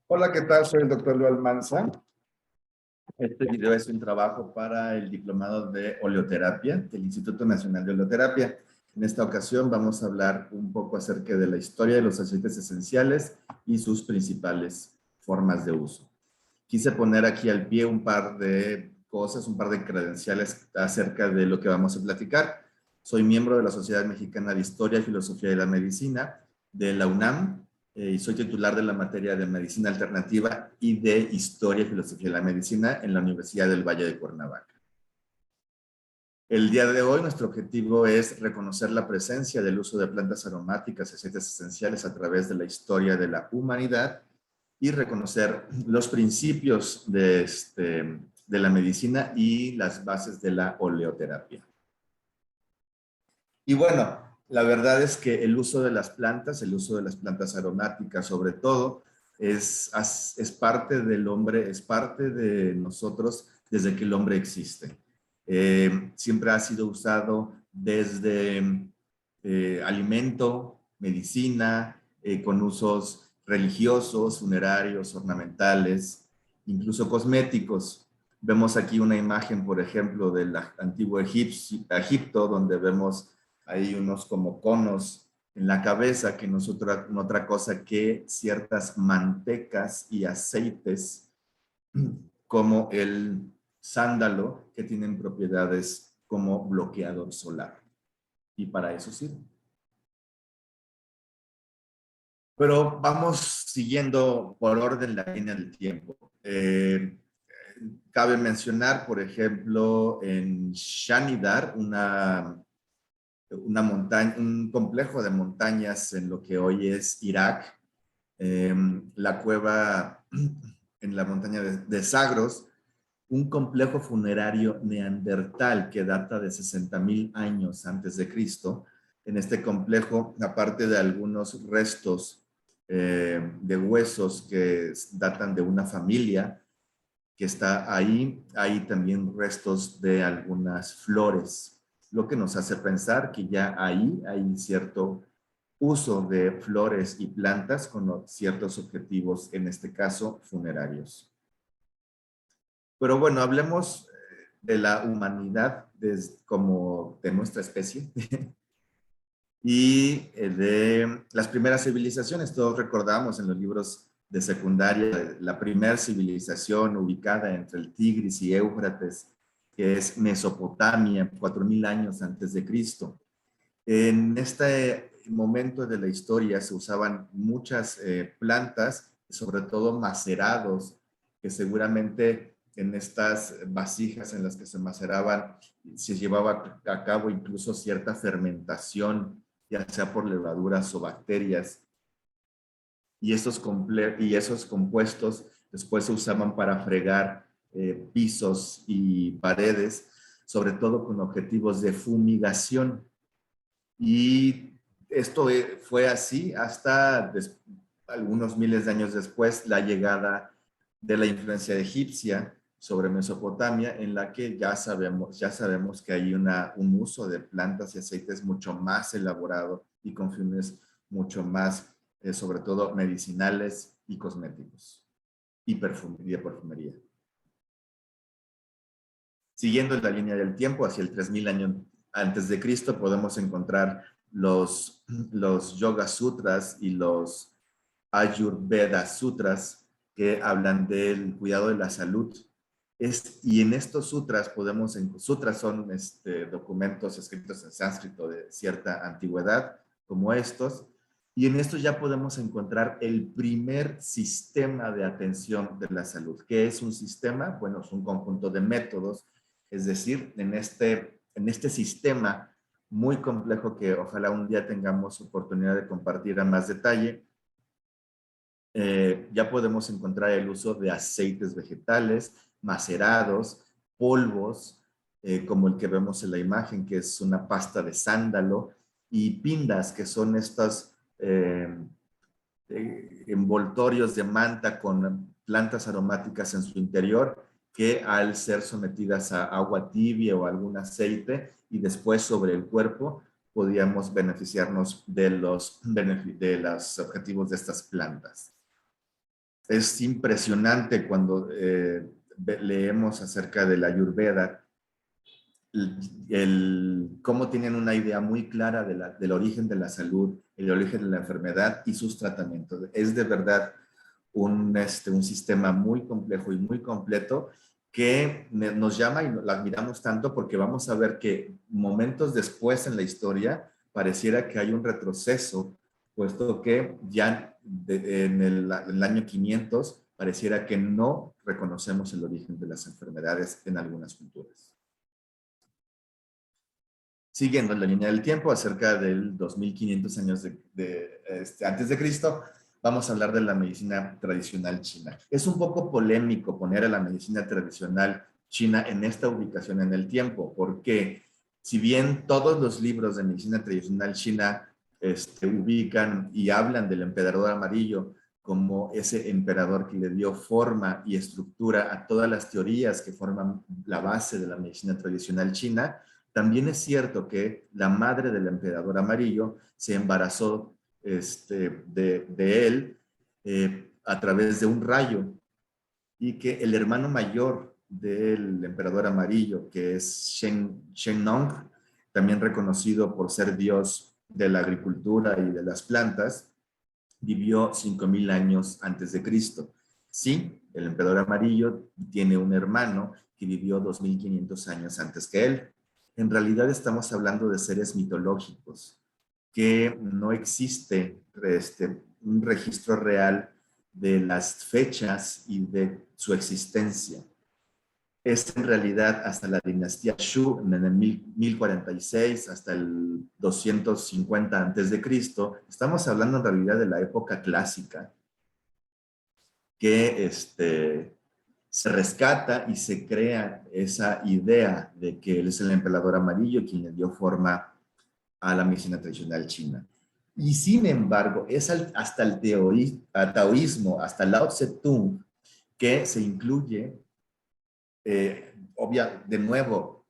Hola, ¿qué tal? Soy el doctor Leo Almanza. Este video es un trabajo para el diplomado de oleoterapia del Instituto Nacional de Oleoterapia. En esta ocasión vamos a hablar un poco acerca de la historia de los aceites esenciales y sus principales formas de uso. Quise poner aquí al pie un par de cosas, un par de credenciales acerca de lo que vamos a platicar. Soy miembro de la Sociedad Mexicana de Historia y Filosofía de la Medicina de la UNAM y soy titular de la materia de Medicina Alternativa y de Historia y Filosofía de la Medicina en la Universidad del Valle de Cuernavaca. El día de hoy nuestro objetivo es reconocer la presencia del uso de plantas aromáticas y aceites esenciales a través de la historia de la humanidad y reconocer los principios de la medicina y las bases de la oleoterapia. Y bueno, la verdad es que el uso de las plantas, el uso de las plantas aromáticas sobre todo, es parte del hombre, es parte de nosotros desde que el hombre existe. Siempre ha sido usado desde alimento, medicina, con usos religiosos, funerarios, ornamentales, incluso cosméticos. Vemos aquí una imagen, por ejemplo, del antiguo Egipto, donde vemos hay unos como conos en la cabeza que no es otra cosa que ciertas mantecas y aceites como el sándalo que tienen propiedades como bloqueador solar. Y para eso sirve. Pero vamos siguiendo por orden la línea del tiempo. Cabe mencionar, por ejemplo, en Shanidar, una montaña, un complejo de montañas en lo que hoy es Irak, la cueva en la montaña de Zagros, un complejo funerario neandertal que data de 60,000 años antes de Cristo. En este complejo, aparte de algunos restos de huesos que datan de una familia que está ahí, hay también restos de algunas flores, lo que nos hace pensar que ya ahí hay cierto uso de flores y plantas con ciertos objetivos, en este caso funerarios. Pero bueno, hablemos de la humanidad como de nuestra especie y de las primeras civilizaciones. Todos recordamos en los libros de secundaria la primera civilización ubicada entre el Tigris y Éufrates, que es Mesopotamia, 4,000 años antes de Cristo. En este momento de la historia se usaban muchas plantas, sobre todo macerados, que seguramente en estas vasijas en las que se maceraban se llevaba a cabo incluso cierta fermentación, ya sea por levaduras o bacterias, y esos compuestos después se usaban para fregar pisos y paredes, sobre todo con objetivos de fumigación. Y esto fue así hasta algunos miles de años después, la llegada de la influencia egipcia sobre Mesopotamia, en la que ya sabemos que hay un uso de plantas y aceites mucho más elaborado y con fines mucho más, sobre todo, medicinales y cosméticos y de perfumería. Siguiendo la línea del tiempo, hacia el 3,000 años antes de Cristo, podemos encontrar los Yoga Sutras y los Ayurveda Sutras que hablan del cuidado de la salud. Y en estos sutras sutras son documentos escritos en sánscrito de cierta antigüedad, como estos, y en estos ya podemos encontrar el primer sistema de atención de la salud. ¿Qué es un sistema? Bueno, es un conjunto de métodos, es decir, en este sistema muy complejo que ojalá un día tengamos oportunidad de compartir a más detalle, ya podemos encontrar el uso de aceites vegetales, macerados, polvos, como el que vemos en la imagen, que es una pasta de sándalo, y pindas, que son estos envoltorios de manta con plantas aromáticas en su interior, que al ser sometidas a agua tibia o algún aceite y después sobre el cuerpo, podíamos beneficiarnos de los objetivos de estas plantas. Es impresionante cuando leemos acerca de la Ayurveda, cómo tienen una idea muy clara del origen de la salud, el origen de la enfermedad y sus tratamientos. Es de verdad un sistema muy complejo y muy completo que nos llama y lo admiramos tanto porque vamos a ver que momentos después en la historia pareciera que hay un retroceso, puesto que ya en el año 500 pareciera que no reconocemos el origen de las enfermedades en algunas culturas. Siguiendo la línea del tiempo, acerca del 2500 años antes de Cristo, vamos a hablar de la medicina tradicional china. Es un poco polémico poner a la medicina tradicional china en esta ubicación en el tiempo, porque si bien todos los libros de medicina tradicional china ubican y hablan del emperador amarillo como ese emperador que le dio forma y estructura a todas las teorías que forman la base de la medicina tradicional china, también es cierto que la madre del emperador amarillo se embarazó de él a través de un rayo y que el hermano mayor del emperador amarillo, que es Shen Nong, también reconocido por ser dios de la agricultura y de las plantas, vivió 5000 años antes de Cristo. Sí, el emperador amarillo tiene un hermano que vivió 2500 años antes que él. En realidad estamos hablando de seres mitológicos, que no existe un registro real de las fechas y de su existencia. Es en realidad hasta la dinastía Shu, en el 1046 hasta el 250 antes de Cristo. Estamos hablando en realidad de la época clásica, que se rescata y se crea esa idea de que él es el emperador amarillo quien le dio forma a la medicina tradicional china. Y sin embargo, es hasta el taoísmo, hasta Lao Tse-tung, que se incluye, de nuevo,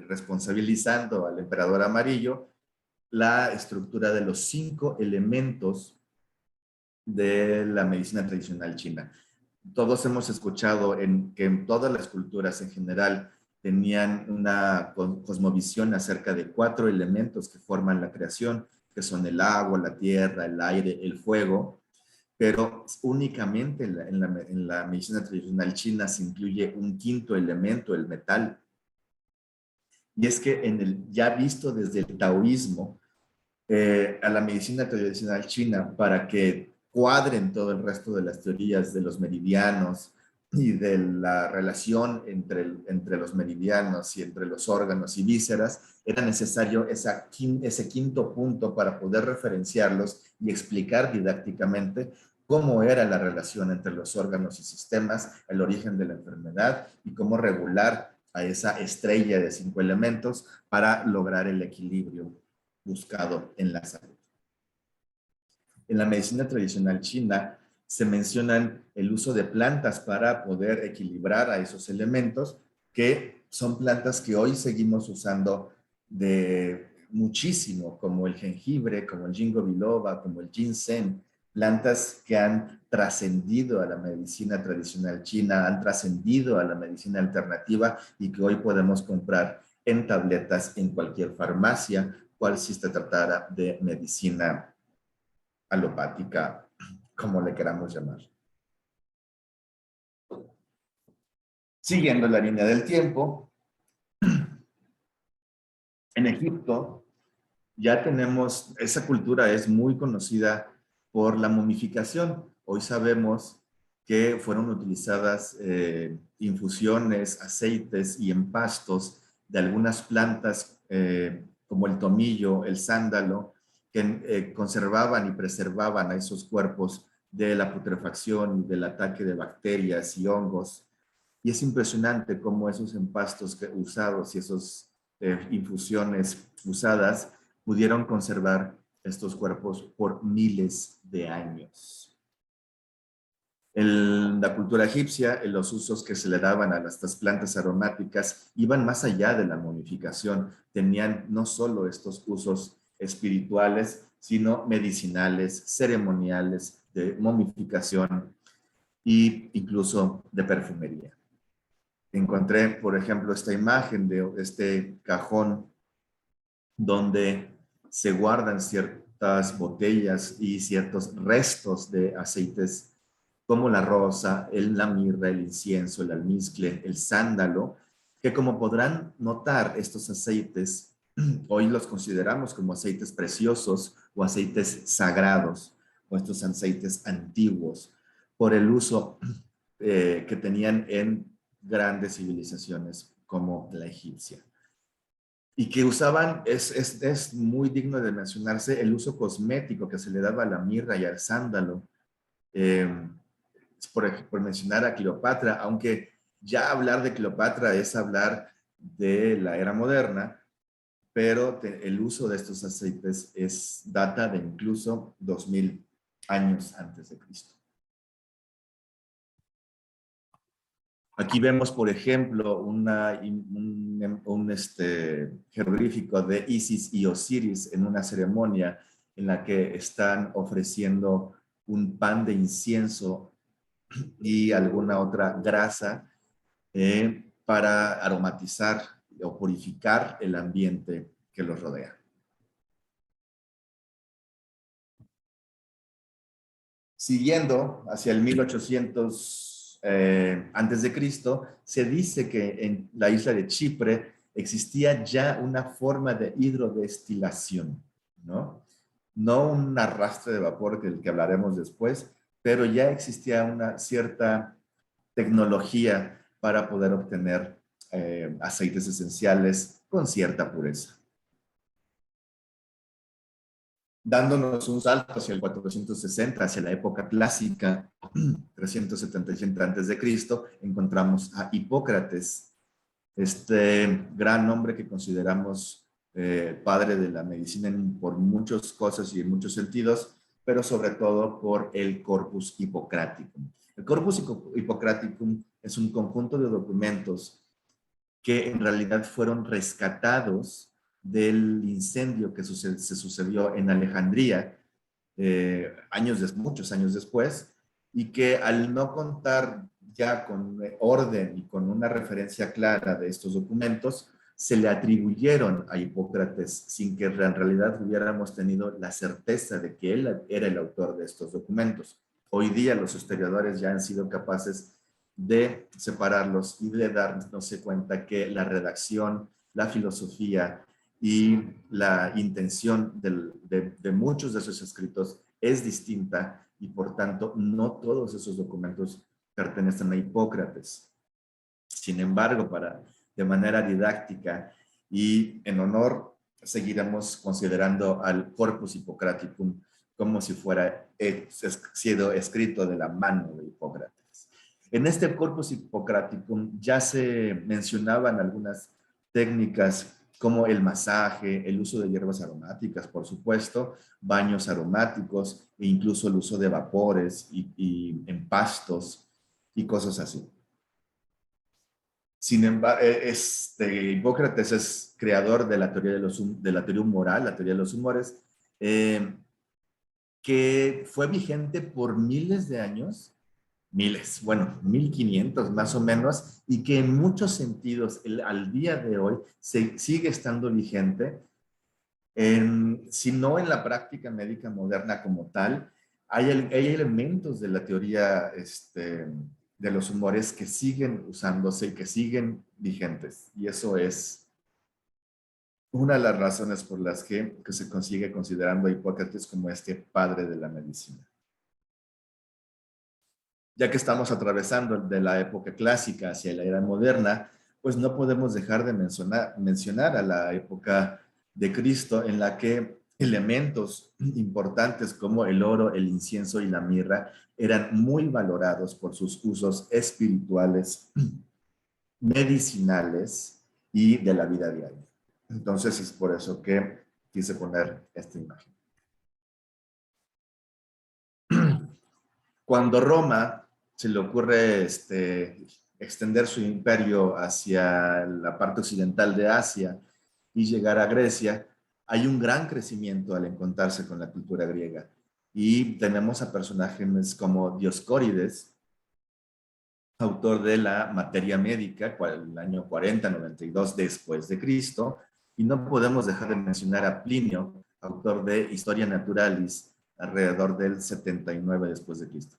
responsabilizando al emperador amarillo, la estructura de los 5 elementos de la medicina tradicional china. Todos hemos escuchado que en todas las culturas en general tenían una cosmovisión acerca de 4 elementos que forman la creación, que son el agua, la tierra, el aire, el fuego, pero únicamente en la medicina tradicional china se incluye un 5.º elemento, el metal. Y es que ya visto desde el taoísmo, a la medicina tradicional china para que cuadren todo el resto de las teorías de los meridianos y de la relación entre los meridianos y entre los órganos y vísceras, era necesario ese 5.º punto para poder referenciarlos y explicar didácticamente cómo era la relación entre los órganos y sistemas, el origen de la enfermedad y cómo regular a esa estrella de 5 elementos para lograr el equilibrio buscado en la salud. En la medicina tradicional china se mencionan el uso de plantas para poder equilibrar a esos elementos, que son plantas que hoy seguimos usando de muchísimo, como el jengibre, como el ginkgo biloba, como el ginseng, plantas que han trascendido a la medicina tradicional china, han trascendido a la medicina alternativa y que hoy podemos comprar en tabletas en cualquier farmacia, cual si se tratara de medicina alopática, como le queramos llamar. Siguiendo la línea del tiempo, en Egipto ya tenemos, esa cultura es muy conocida por la momificación. Hoy sabemos que fueron utilizadas infusiones, aceites y empastos de algunas plantas como el tomillo, el sándalo, que conservaban y preservaban a esos cuerpos de la putrefacción y del ataque de bacterias y hongos. Y es impresionante cómo esos empastos usados y esas infusiones usadas pudieron conservar estos cuerpos por miles de años. En la cultura egipcia, los usos que se le daban a estas plantas aromáticas iban más allá de la momificación. Tenían no solo estos usos espirituales, sino medicinales, ceremoniales, de momificación. e incluso de perfumería. Encontré, por ejemplo, esta imagen de este cajón donde se guardan ciertas botellas y ciertos restos de aceites como la rosa, la mirra, el incienso, el almizcle, el sándalo, que como podrán notar, estos aceites hoy los consideramos como aceites preciosos o aceites sagrados, o estos aceites antiguos, por el uso que tenían en grandes civilizaciones como la egipcia. Y que usaban, es muy digno de mencionarse, el uso cosmético que se le daba a la mirra y al sándalo, eh, por mencionar a Cleopatra, aunque ya hablar de Cleopatra es hablar de la era moderna, pero el uso de estos aceites data de incluso 2000 años antes de Cristo. Aquí vemos, por ejemplo, un jeroglífico de Isis y Osiris en una ceremonia en la que están ofreciendo un pan de incienso y alguna otra grasa para aromatizar o purificar el ambiente que los rodea. Siguiendo hacia el 1800 antes de Cristo, se dice que en la isla de Chipre existía ya una forma de hidrodestilación, ¿no? No un arrastre de vapor del que hablaremos después, pero ya existía una cierta tecnología para poder obtener aceites esenciales con cierta pureza. Dándonos un salto hacia el 460, hacia la época clásica, 377 antes de Cristo, encontramos a Hipócrates, este gran hombre que consideramos padre de la medicina por muchas cosas y en muchos sentidos, pero sobre todo por el Corpus Hippocraticum. El Corpus Hippocraticum es un conjunto de documentos que en realidad fueron rescatados del incendio que se sucedió en Alejandría muchos años después, y que al no contar ya con orden y con una referencia clara de estos documentos, se le atribuyeron a Hipócrates sin que en realidad hubiéramos tenido la certeza de que él era el autor de estos documentos. Hoy día los historiadores ya han sido capaces de separarlos y de darnos cuenta que la redacción, la filosofía y la intención de muchos de esos escritos es distinta y por tanto no todos esos documentos pertenecen a Hipócrates. Sin embargo, de manera didáctica y en honor, seguiremos considerando al Corpus Hippocraticum como si fuera sido escrito de la mano de Hipócrates. En este Corpus Hippocraticum ya se mencionaban algunas técnicas como el masaje, el uso de hierbas aromáticas, por supuesto, baños aromáticos e incluso el uso de vapores y empastos y cosas así. Sin embargo, Hipócrates es creador de la teoría de la teoría humoral, la teoría de los humores, que fue vigente por miles de años, bueno, 1500 más o menos, y que en muchos sentidos al día de hoy sigue estando vigente, si no en la práctica médica moderna como tal. Hay elementos de la teoría de los humores que siguen usándose y que siguen vigentes, y eso es una de las razones por las que se consigue considerando a Hipócrates como este padre de la medicina. Ya que estamos atravesando de la época clásica hacia la era moderna, pues no podemos dejar de mencionar a la época de Cristo, en la que elementos importantes como el oro, el incienso y la mirra eran muy valorados por sus usos espirituales, medicinales y de la vida diaria. Entonces es por eso que quise poner esta imagen. Cuando Roma se le ocurre extender su imperio hacia la parte occidental de Asia y llegar a Grecia, hay un gran crecimiento al encontrarse con la cultura griega. Y tenemos a personajes como Dioscórides, autor de la Materia Médica, el año 40-92 después de Cristo, y no podemos dejar de mencionar a Plinio, autor de Historia Naturalis, alrededor del 79 después de Cristo.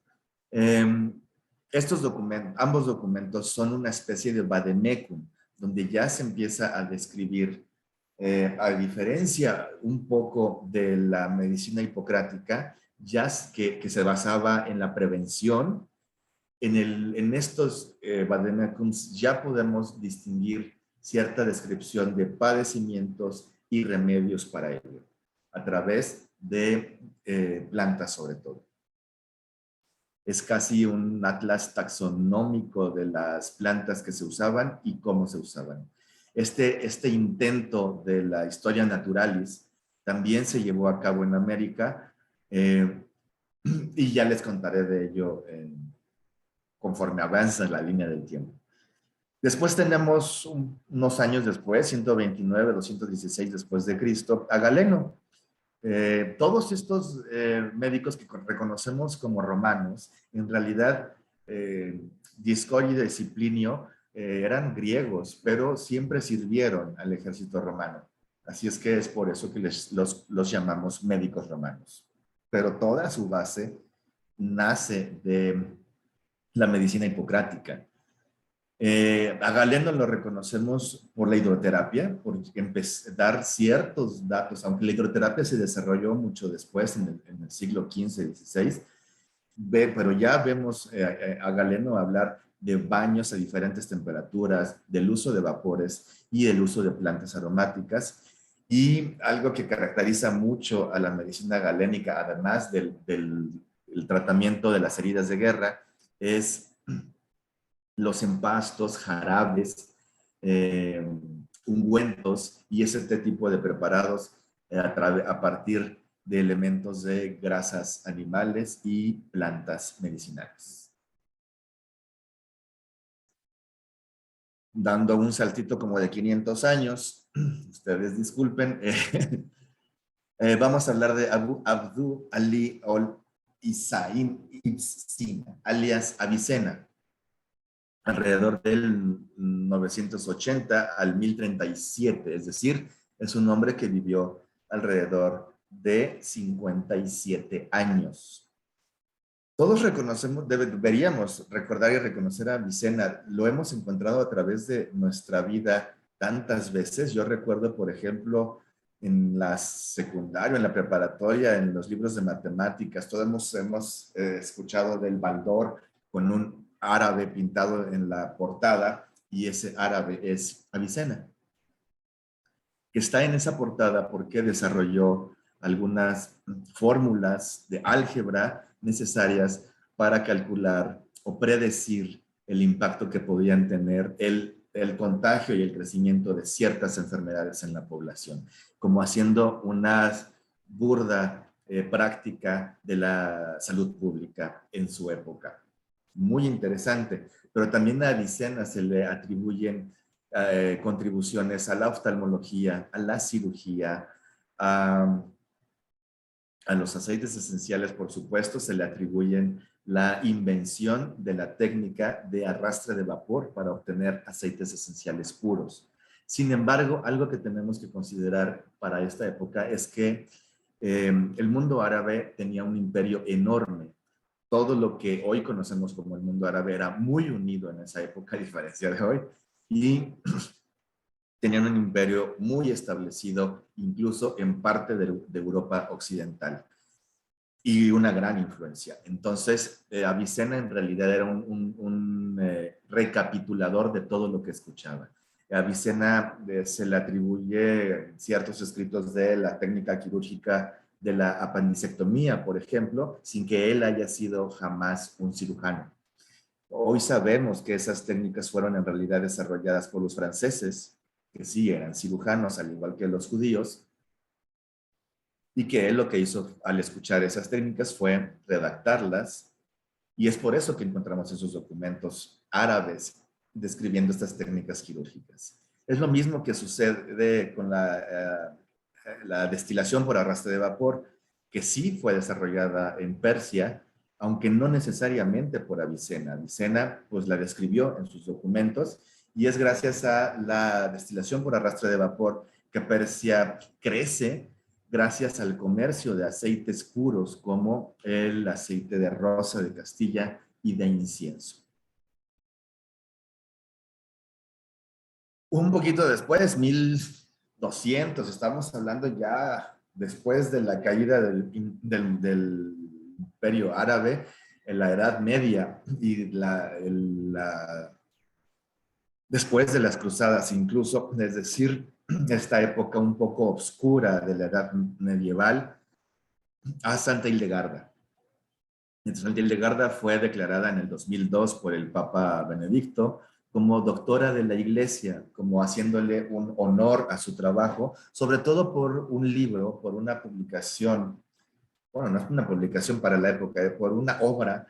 Estos documentos, ambos documentos son una especie de vademecum, donde ya se empieza a describir, a diferencia un poco de la medicina hipocrática, ya que se basaba en la prevención. En estos vademecums ya podemos distinguir cierta descripción de padecimientos y remedios para ello, a través de plantas sobre todo. Es casi un atlas taxonómico de las plantas que se usaban y cómo se usaban. Este intento de la Historia Naturalis también se llevó a cabo en América, y ya les contaré de ello conforme avanza la línea del tiempo. Después tenemos unos años después, 129, 216 después de Cristo, a Galeno. Todos estos médicos que reconocemos como romanos, en realidad, Dioscórides y Plinio eran griegos, pero siempre sirvieron al ejército romano. Así es que es por eso que los llamamos médicos romanos. Pero toda su base nace de la medicina hipocrática. A Galeno lo reconocemos por la hidroterapia, por dar ciertos datos, aunque la hidroterapia se desarrolló mucho después, en el siglo XV, XVI, pero ya vemos a Galeno hablar de baños a diferentes temperaturas, del uso de vapores y el uso de plantas aromáticas. Y algo que caracteriza mucho a la medicina galénica, además del tratamiento de las heridas de guerra, es los empastos, jarabes, ungüentos y ese tipo de preparados a partir de elementos de grasas animales y plantas medicinales. Dando un saltito como de 500 años, ustedes disculpen, vamos a hablar de Abdú Ali al-Isaim ibn Sina, alias Avicena, alrededor del 980 al 1037, es decir, es un hombre que vivió alrededor de 57 años. Todos reconocemos, deberíamos recordar y reconocer a Avicena, lo hemos encontrado a través de nuestra vida tantas veces. Yo recuerdo, por ejemplo, en la secundaria, en la preparatoria, en los libros de matemáticas, todos hemos escuchado del Baldor con un árabe pintado en la portada, y ese árabe es Avicena, que está en esa portada porque desarrolló algunas fórmulas de álgebra necesarias para calcular o predecir el impacto que podían tener el contagio y el crecimiento de ciertas enfermedades en la población, como haciendo una burda práctica de la salud pública en su época. Muy interesante, pero también a Avicena se le atribuyen contribuciones a la oftalmología, a la cirugía, a los aceites esenciales, por supuesto, se le atribuyen la invención de la técnica de arrastre de vapor para obtener aceites esenciales puros. Sin embargo, algo que tenemos que considerar para esta época es que el mundo árabe tenía un imperio enorme. Todo lo que hoy conocemos como el mundo árabe era muy unido en esa época, a diferencia de hoy, y tenían un imperio muy establecido, incluso en parte de Europa occidental, y una gran influencia. Entonces, Avicena en realidad era un recapitulador de todo lo que escuchaba. A Avicena se le atribuye ciertos escritos de la técnica quirúrgica de la apendicectomía, por ejemplo, sin que él haya sido jamás un cirujano. Hoy sabemos que esas técnicas fueron en realidad desarrolladas por los franceses, que sí eran cirujanos, al igual que los judíos, y que él lo que hizo al escuchar esas técnicas fue redactarlas, y es por eso que encontramos esos documentos árabes describiendo estas técnicas quirúrgicas. Es lo mismo que sucede con la destilación por arrastre de vapor, que sí fue desarrollada en Persia, aunque no necesariamente por Avicena. Avicena pues la describió en sus documentos y es gracias a la destilación por arrastre de vapor que Persia crece gracias al comercio de aceites puros como el aceite de rosa de Castilla y de incienso. Un poquito después, 1200, estamos hablando ya después de la caída del Imperio Árabe, en la Edad Media y después de las cruzadas incluso, es decir, esta época un poco oscura de la Edad Medieval, a Santa Hildegarda. Entonces, Santa Hildegarda fue declarada en el 2002 por el Papa Benedicto como doctora de la Iglesia, como haciéndole un honor a su trabajo, sobre todo por un libro, por una publicación, bueno, no es una publicación para la época, por una obra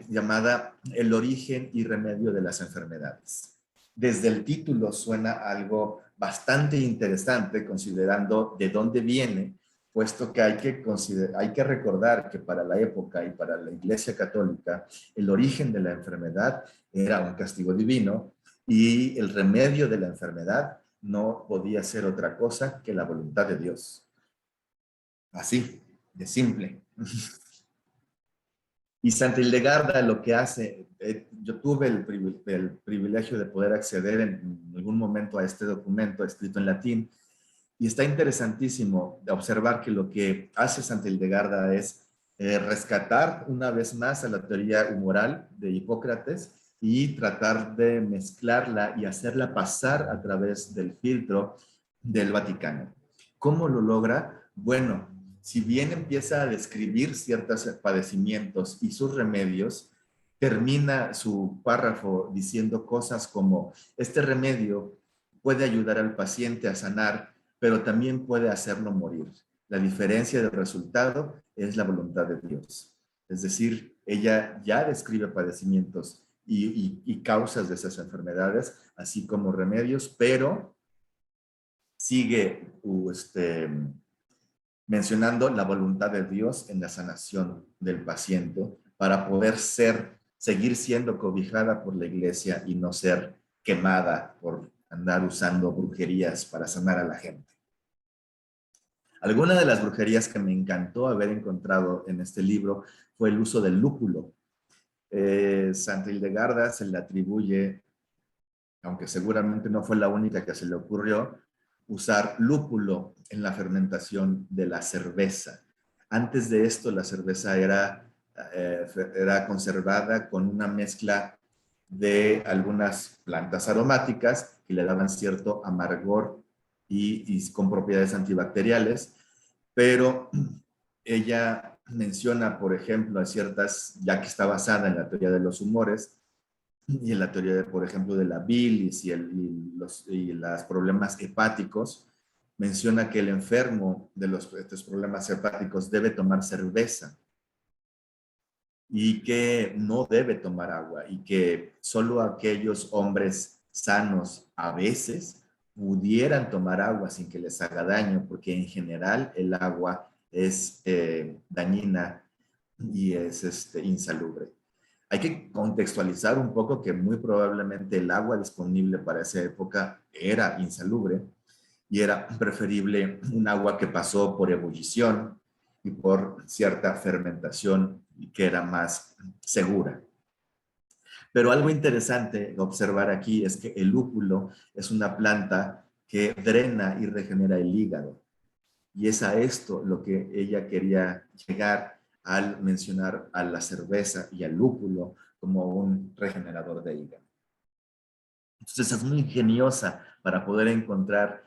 llamada El origen y remedio de las enfermedades. Desde el título suena algo bastante interesante, considerando de dónde viene, puesto que hay que recordar que para la época y para la Iglesia Católica, el origen de la enfermedad era un castigo divino y el remedio de la enfermedad no podía ser otra cosa que la voluntad de Dios. Así, de simple. Y Santa Hildegarda lo que hace, yo tuve el privilegio de poder acceder en algún momento a este documento escrito en latín, y está interesantísimo de observar que lo que hace Santa Hildegarda es rescatar una vez más a la teoría humoral de Hipócrates y tratar de mezclarla y hacerla pasar a través del filtro del Vaticano. ¿Cómo lo logra? Bueno, si bien empieza a describir ciertos padecimientos y sus remedios, termina su párrafo diciendo cosas como, este remedio puede ayudar al paciente a sanar, pero también puede hacerlo morir. La diferencia del resultado es la voluntad de Dios. Es decir, ella ya describe padecimientos y causas de esas enfermedades, así como remedios, pero sigue mencionando la voluntad de Dios en la sanación del paciente para poder seguir siendo cobijada por la iglesia y no ser quemada por andar usando brujerías para sanar a la gente. Alguna de las brujerías que me encantó haber encontrado en este libro fue el uso del lúpulo. Santa Hildegarda se le atribuye, aunque seguramente no fue la única que se le ocurrió, usar lúpulo en la fermentación de la cerveza. Antes de esto, la cerveza era conservada con una mezcla de algunas plantas aromáticas que le daban cierto amargor y con propiedades antibacteriales, pero ella menciona, por ejemplo, a ciertas, ya que está basada en la teoría de los humores, y en la teoría, por ejemplo, de la bilis y los problemas hepáticos, menciona que el enfermo de estos problemas hepáticos debe tomar cerveza y que no debe tomar agua y que solo aquellos hombres sanos a veces pudieran tomar agua sin que les haga daño, porque en general el agua es dañina y es insalubre. Hay que contextualizar un poco que muy probablemente el agua disponible para esa época era insalubre y era preferible un agua que pasó por ebullición y por cierta fermentación y que era más segura. Pero algo interesante observar aquí es que el lúpulo es una planta que drena y regenera el hígado. Y es a esto lo que ella quería llegar al mencionar a la cerveza y al lúpulo como un regenerador de hígado. Entonces es muy ingeniosa para poder encontrar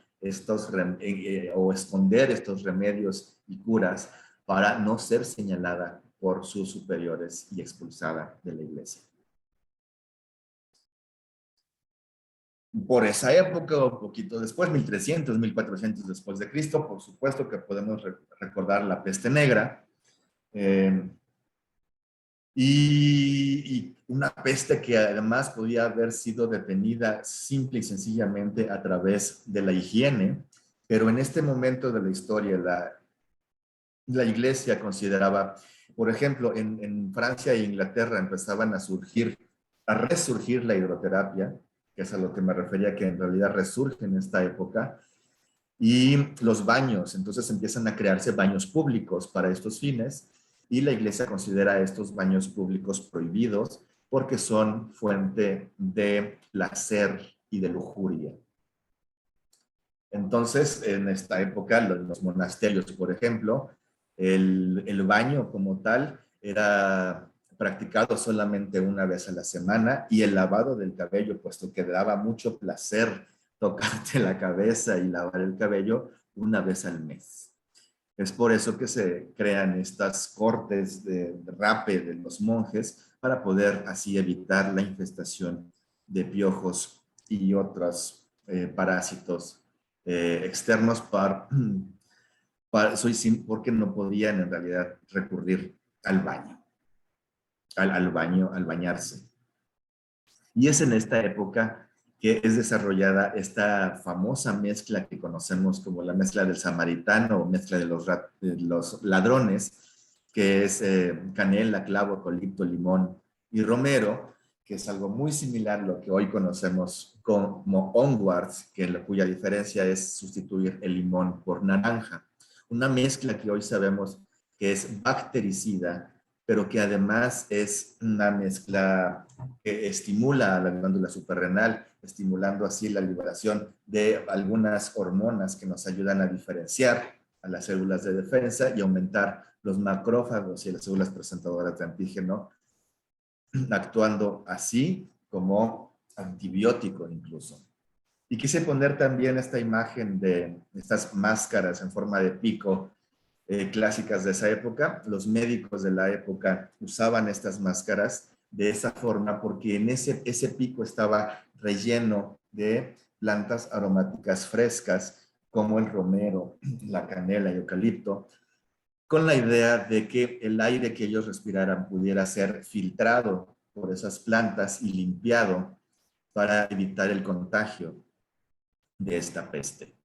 o esconder estos remedios y curas para no ser señalada por sus superiores y expulsada de la iglesia. Por esa época, o un poquito después, 1300, 1400 después de Cristo, por supuesto que podemos recordar la peste negra, y una peste que además podía haber sido detenida simple y sencillamente a través de la higiene, pero en este momento de la historia la iglesia consideraba Por ejemplo, en Francia e Inglaterra empezaban a resurgir la hidroterapia, que es a lo que me refería, que en realidad resurge en esta época, y los baños. Entonces empiezan a crearse baños públicos para estos fines, y la iglesia considera estos baños públicos prohibidos porque son fuente de placer y de lujuria. Entonces, en esta época, en los monasterios, por ejemplo, el baño como tal era practicado solamente una vez a la semana, y el lavado del cabello, puesto que daba mucho placer tocarte la cabeza y lavar el cabello, una vez al mes. Es por eso que se crean estas cortes de rape de los monjes, para poder así evitar la infestación de piojos y otros parásitos externos porque no podían en realidad recurrir al baño, al bañarse. Y es en esta época que es desarrollada esta famosa mezcla que conocemos como la mezcla del samaritano, o mezcla de los ladrones, que es canela, clavo, eucalipto, limón y romero, que es algo muy similar a lo que hoy conocemos como onwards, cuya diferencia es sustituir el limón por naranja. Una mezcla que hoy sabemos que es bactericida, pero que además es una mezcla que estimula a la glándula suprarrenal, estimulando así la liberación de algunas hormonas que nos ayudan a diferenciar a las células de defensa y aumentar los macrófagos y las células presentadoras de antígeno, actuando así como antibiótico incluso. Y quise poner también esta imagen de estas máscaras en forma de pico, clásicas de esa época. Los médicos de la época usaban estas máscaras de esa forma porque en ese pico estaba relleno de plantas aromáticas frescas como el romero, la canela y eucalipto, con la idea de que el aire que ellos respiraran pudiera ser filtrado por esas plantas y limpiado para evitar el contagio de esta peste.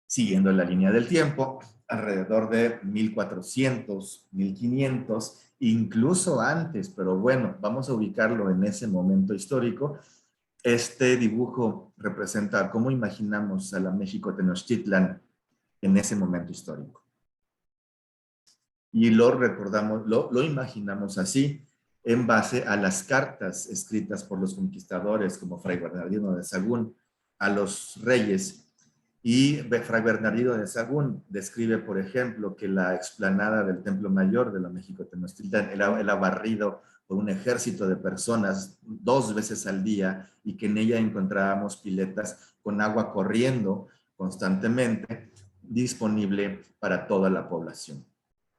Siguiendo la línea del tiempo, alrededor de 1400, 1500, incluso antes, pero bueno, vamos a ubicarlo en ese momento histórico. Este dibujo representa cómo imaginamos a la México Tenochtitlan en ese momento histórico. Y lo recordamos, lo imaginamos así, en base a las cartas escritas por los conquistadores, como Fray Bernardino de Sahagún, a los reyes. Y Fray Bernardino de Sahagún describe, por ejemplo, que la explanada del Templo Mayor de la México Tenochtitlan era barrido por un ejército de personas 2 veces al día, y que en ella encontrábamos piletas con agua corriendo constantemente, disponible para toda la población.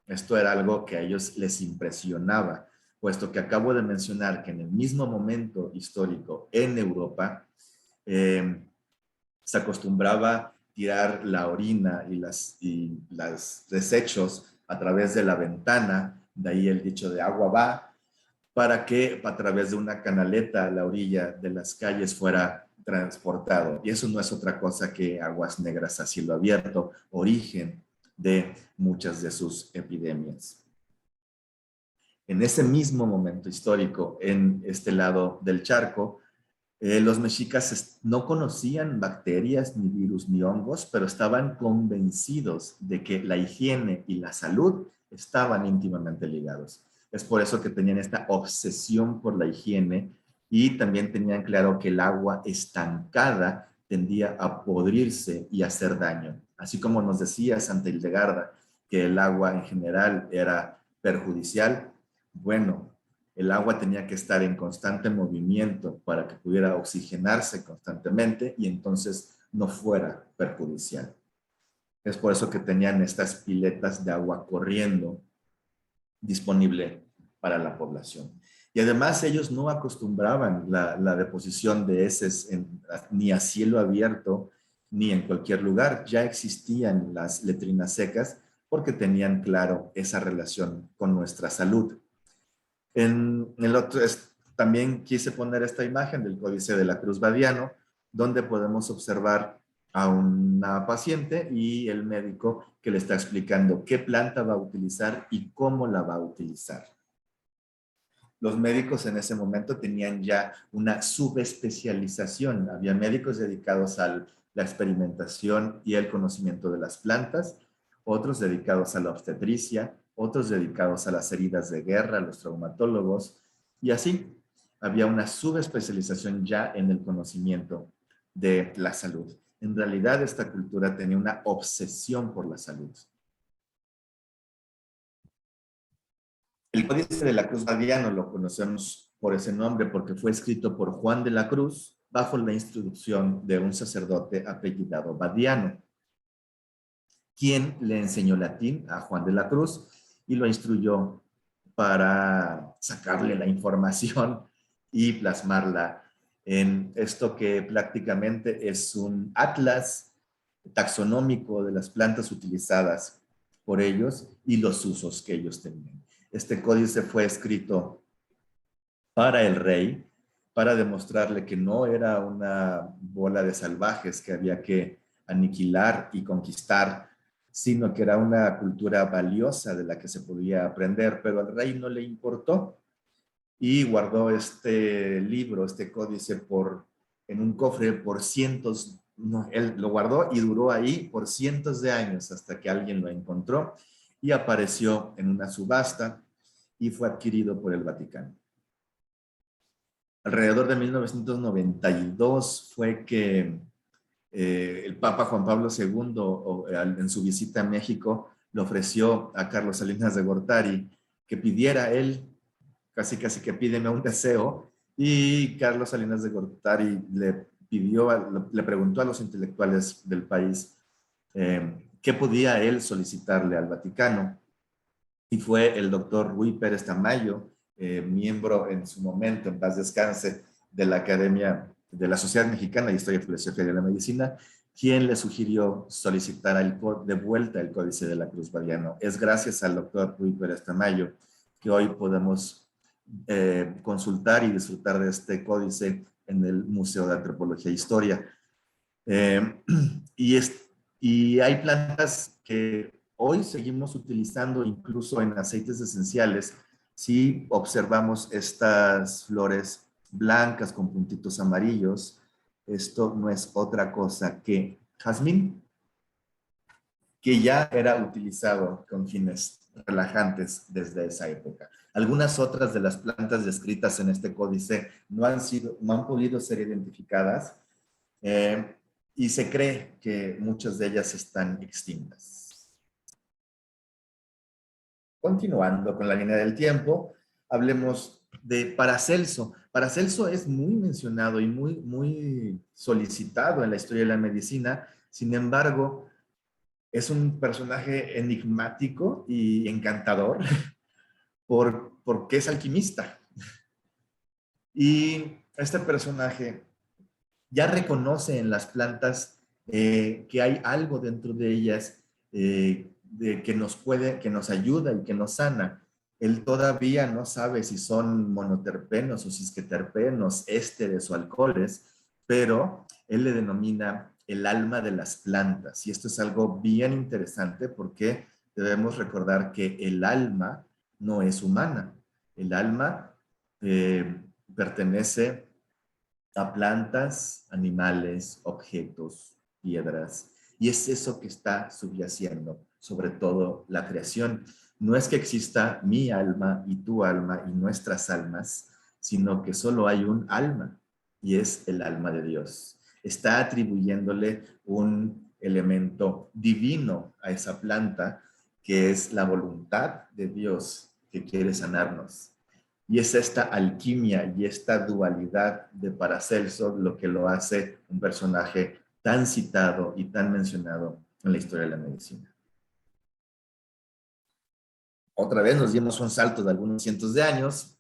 Esto era algo que a ellos les impresionaba, puesto que acabo de mencionar que en el mismo momento histórico en Europa se acostumbraba tirar la orina y los desechos a través de la ventana, de ahí el dicho de agua va, para que a través de una canaleta a la orilla de las calles fuera transportado. Y eso no es otra cosa que aguas negras a cielo abierto, origen de muchas de sus epidemias. En ese mismo momento histórico, en este lado del charco, los mexicas no conocían bacterias, ni virus, ni hongos, pero estaban convencidos de que la higiene y la salud estaban íntimamente ligados. Es por eso que tenían esta obsesión por la higiene, y también tenían claro que el agua estancada tendía a podrirse y hacer daño. Así como nos decía Santa Hildegarda que el agua en general era perjudicial, bueno, el agua tenía que estar en constante movimiento para que pudiera oxigenarse constantemente y entonces no fuera perjudicial. Es por eso que tenían estas piletas de agua corriendo disponible para la población. Y además ellos no acostumbraban la deposición de heces ni a cielo abierto ni en cualquier lugar. Ya existían las letrinas secas porque tenían claro esa relación con nuestra salud. En el otro, también quise poner esta imagen del Códice de la Cruz Badiano, donde podemos observar a una paciente y el médico que le está explicando qué planta va a utilizar y cómo la va a utilizar. Los médicos en ese momento tenían ya una subespecialización. Había médicos dedicados a la experimentación y el conocimiento de las plantas, otros dedicados a la obstetricia, otros dedicados a las heridas de guerra, los traumatólogos, y así había una subespecialización ya en el conocimiento de la salud. En realidad, esta cultura tenía una obsesión por la salud. El Códice de la Cruz Badiano lo conocemos por ese nombre porque fue escrito por Juan de la Cruz bajo la instrucción de un sacerdote apellidado Badiano, quien le enseñó latín a Juan de la Cruz y lo instruyó para sacarle la información y plasmarla en esto que prácticamente es un atlas taxonómico de las plantas utilizadas por ellos y los usos que ellos tenían. Este códice fue escrito para el rey, para demostrarle que no era una bola de salvajes que había que aniquilar y conquistar, sino que era una cultura valiosa de la que se podía aprender, pero al rey no le importó y guardó este libro, este códice en un cofre por cientos, no, él lo guardó y duró ahí por cientos de años hasta que alguien lo encontró y apareció en una subasta y fue adquirido por el Vaticano. Alrededor de 1992 fue que el Papa Juan Pablo II, en su visita a México, le ofreció a Carlos Salinas de Gortari que pidiera él, casi que pídeme un deseo, y Carlos Salinas de Gortari le preguntó a los intelectuales del país qué podía él solicitarle al Vaticano, y fue el doctor Rui Pérez Tamayo, miembro en su momento, en paz descanse, de la Academia de la Sociedad Mexicana de Historia y Filosofía de la Medicina, quien le sugirió solicitar de vuelta el Códice de la Cruz Badiano. Es gracias al doctor Rui Pérez Tamayo que hoy podemos consultar y disfrutar de este códice en el Museo de Antropología e Historia. Eh, y hay plantas que hoy seguimos utilizando incluso en aceites esenciales. Si observamos estas flores blancas con puntitos amarillos, esto no es otra cosa que jazmín, que ya era utilizado con fines relajantes desde esa época. Algunas otras de las plantas descritas en este códice no han podido ser identificadas, y se cree que muchas de ellas están extintas. Continuando con la línea del tiempo, hablemos de Paracelso. Paracelso es muy mencionado y muy solicitado en la historia de la medicina. Sin embargo, es un personaje enigmático y encantador porque es alquimista. Y este personaje ya reconoce en las plantas que hay algo dentro de ellas que nos ayuda y que nos sana. Él todavía no sabe si son monoterpenos o cisqueterpenos, ésteres o alcoholes, pero él le denomina el alma de las plantas. Y esto es algo bien interesante porque debemos recordar que el alma no es humana. El alma pertenece a plantas, animales, objetos, piedras. Y es eso que está subyaciendo, sobre todo la creación. No es que exista mi alma y tu alma y nuestras almas, sino que solo hay un alma y es el alma de Dios. Está atribuyéndole un elemento divino a esa planta que es la voluntad de Dios que quiere sanarnos. Y es esta alquimia y esta dualidad de Paracelso lo que lo hace un personaje tan citado y tan mencionado en la historia de la medicina. Otra vez nos dimos un salto de algunos cientos de años.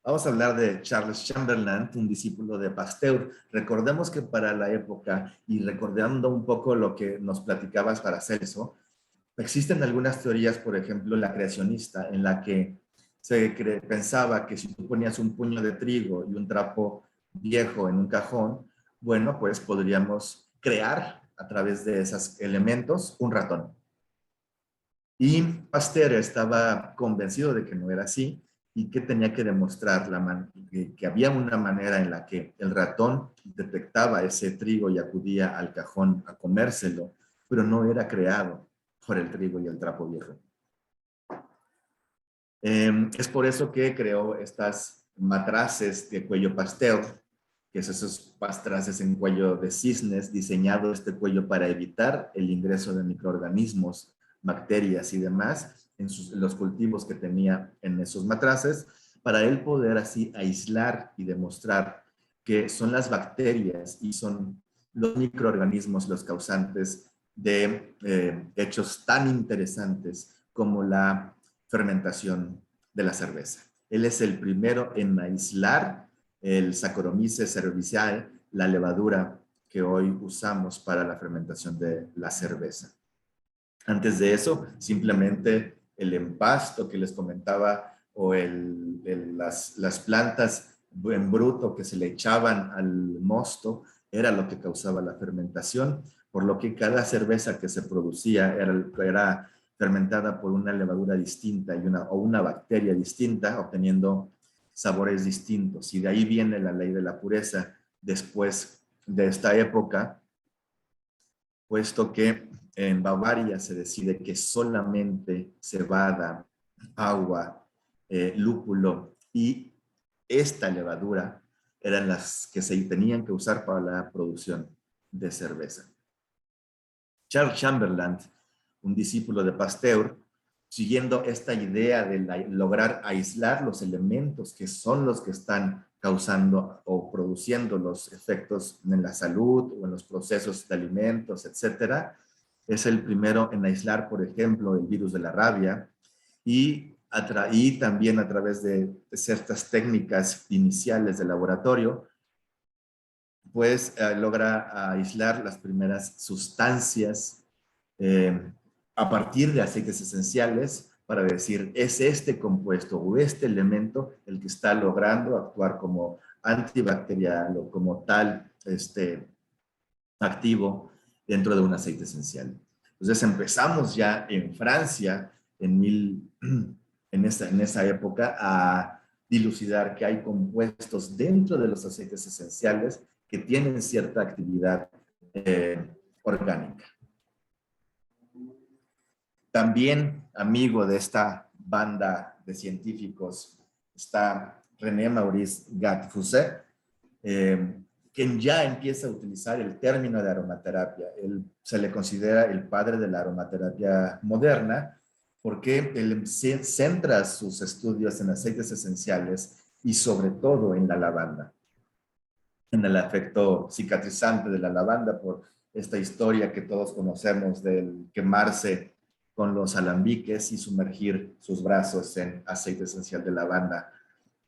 Vamos a hablar de Charles Chamberlain, un discípulo de Pasteur. Recordemos que para la época, y recordando un poco lo que nos platicabas Paracelso, existen algunas teorías, por ejemplo, la creacionista, en la que pensaba que si tú ponías un puño de trigo y un trapo viejo en un cajón, bueno, pues podríamos crear a través de esos elementos un ratón. Y Pasteur estaba convencido de que no era así y que tenía que demostrar que había una manera en la que el ratón detectaba ese trigo y acudía al cajón a comérselo, pero no era creado por el trigo y el trapo viejo. Es por eso que creó estas matraces de cuello Pasteur, que es esos matraces en cuello de cisnes, diseñado este cuello para evitar el ingreso de microorganismos, bacterias y demás en los cultivos que tenía en esos matraces, para él poder así aislar y demostrar que son las bacterias y son los microorganismos los causantes de hechos tan interesantes como la fermentación de la cerveza. Él es el primero en aislar el Saccharomyces cerevisiae, la levadura que hoy usamos para la fermentación de la cerveza. Antes de eso, simplemente el empasto que les comentaba o las plantas en bruto que se le echaban al mosto era lo que causaba la fermentación, por lo que cada cerveza que se producía era fermentada por una levadura distinta o una bacteria distinta, obteniendo sabores distintos. Y de ahí viene la ley de la pureza después de esta época, puesto que en Bavaria se decide que solamente cebada, agua, lúpulo y esta levadura eran las que se tenían que usar para la producción de cerveza. Charles Chamberlain, un discípulo de Pasteur, siguiendo esta idea de lograr aislar los elementos que son los que están causando o produciendo los efectos en la salud o en los procesos de alimentos, etcétera, es el primero en aislar, por ejemplo, el virus de la rabia y también a través de ciertas técnicas iniciales de laboratorio, pues logra aislar las primeras sustancias a partir de aceites esenciales para decir, es este compuesto o este elemento el que está logrando actuar como antibacterial o como tal activo dentro de un aceite esencial. Entonces empezamos ya en Francia en esa época a dilucidar que hay compuestos dentro de los aceites esenciales que tienen cierta actividad orgánica. También amigo de esta banda de científicos está René Maurice Gattefossé, quien ya empieza a utilizar el término de aromaterapia. Él se le considera el padre de la aromaterapia moderna porque él centra sus estudios en aceites esenciales y sobre todo en la lavanda, en el efecto cicatrizante de la lavanda por esta historia que todos conocemos del quemarse con los alambiques y sumergir sus brazos en aceite esencial de lavanda,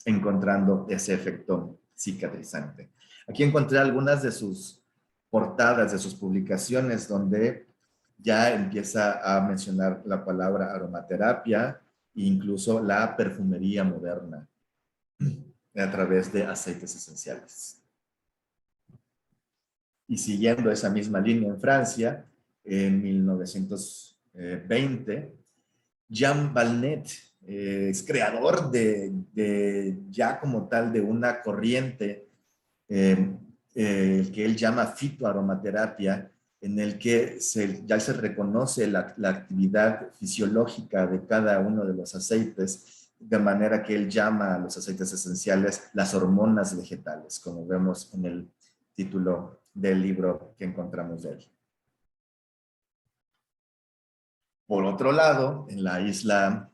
encontrando ese efecto cicatrizante. Aquí encontré algunas de sus portadas, de sus publicaciones, donde ya empieza a mencionar la palabra aromaterapia e incluso la perfumería moderna a través de aceites esenciales. Y siguiendo esa misma línea en Francia, en 1920, Jean Valnet es creador ya como tal de una corriente que él llama fitoaromaterapia, en el que ya se reconoce la actividad fisiológica de cada uno de los aceites, de manera que él llama a los aceites esenciales las hormonas vegetales, como vemos en el título del libro que encontramos de él. Por otro lado, en la isla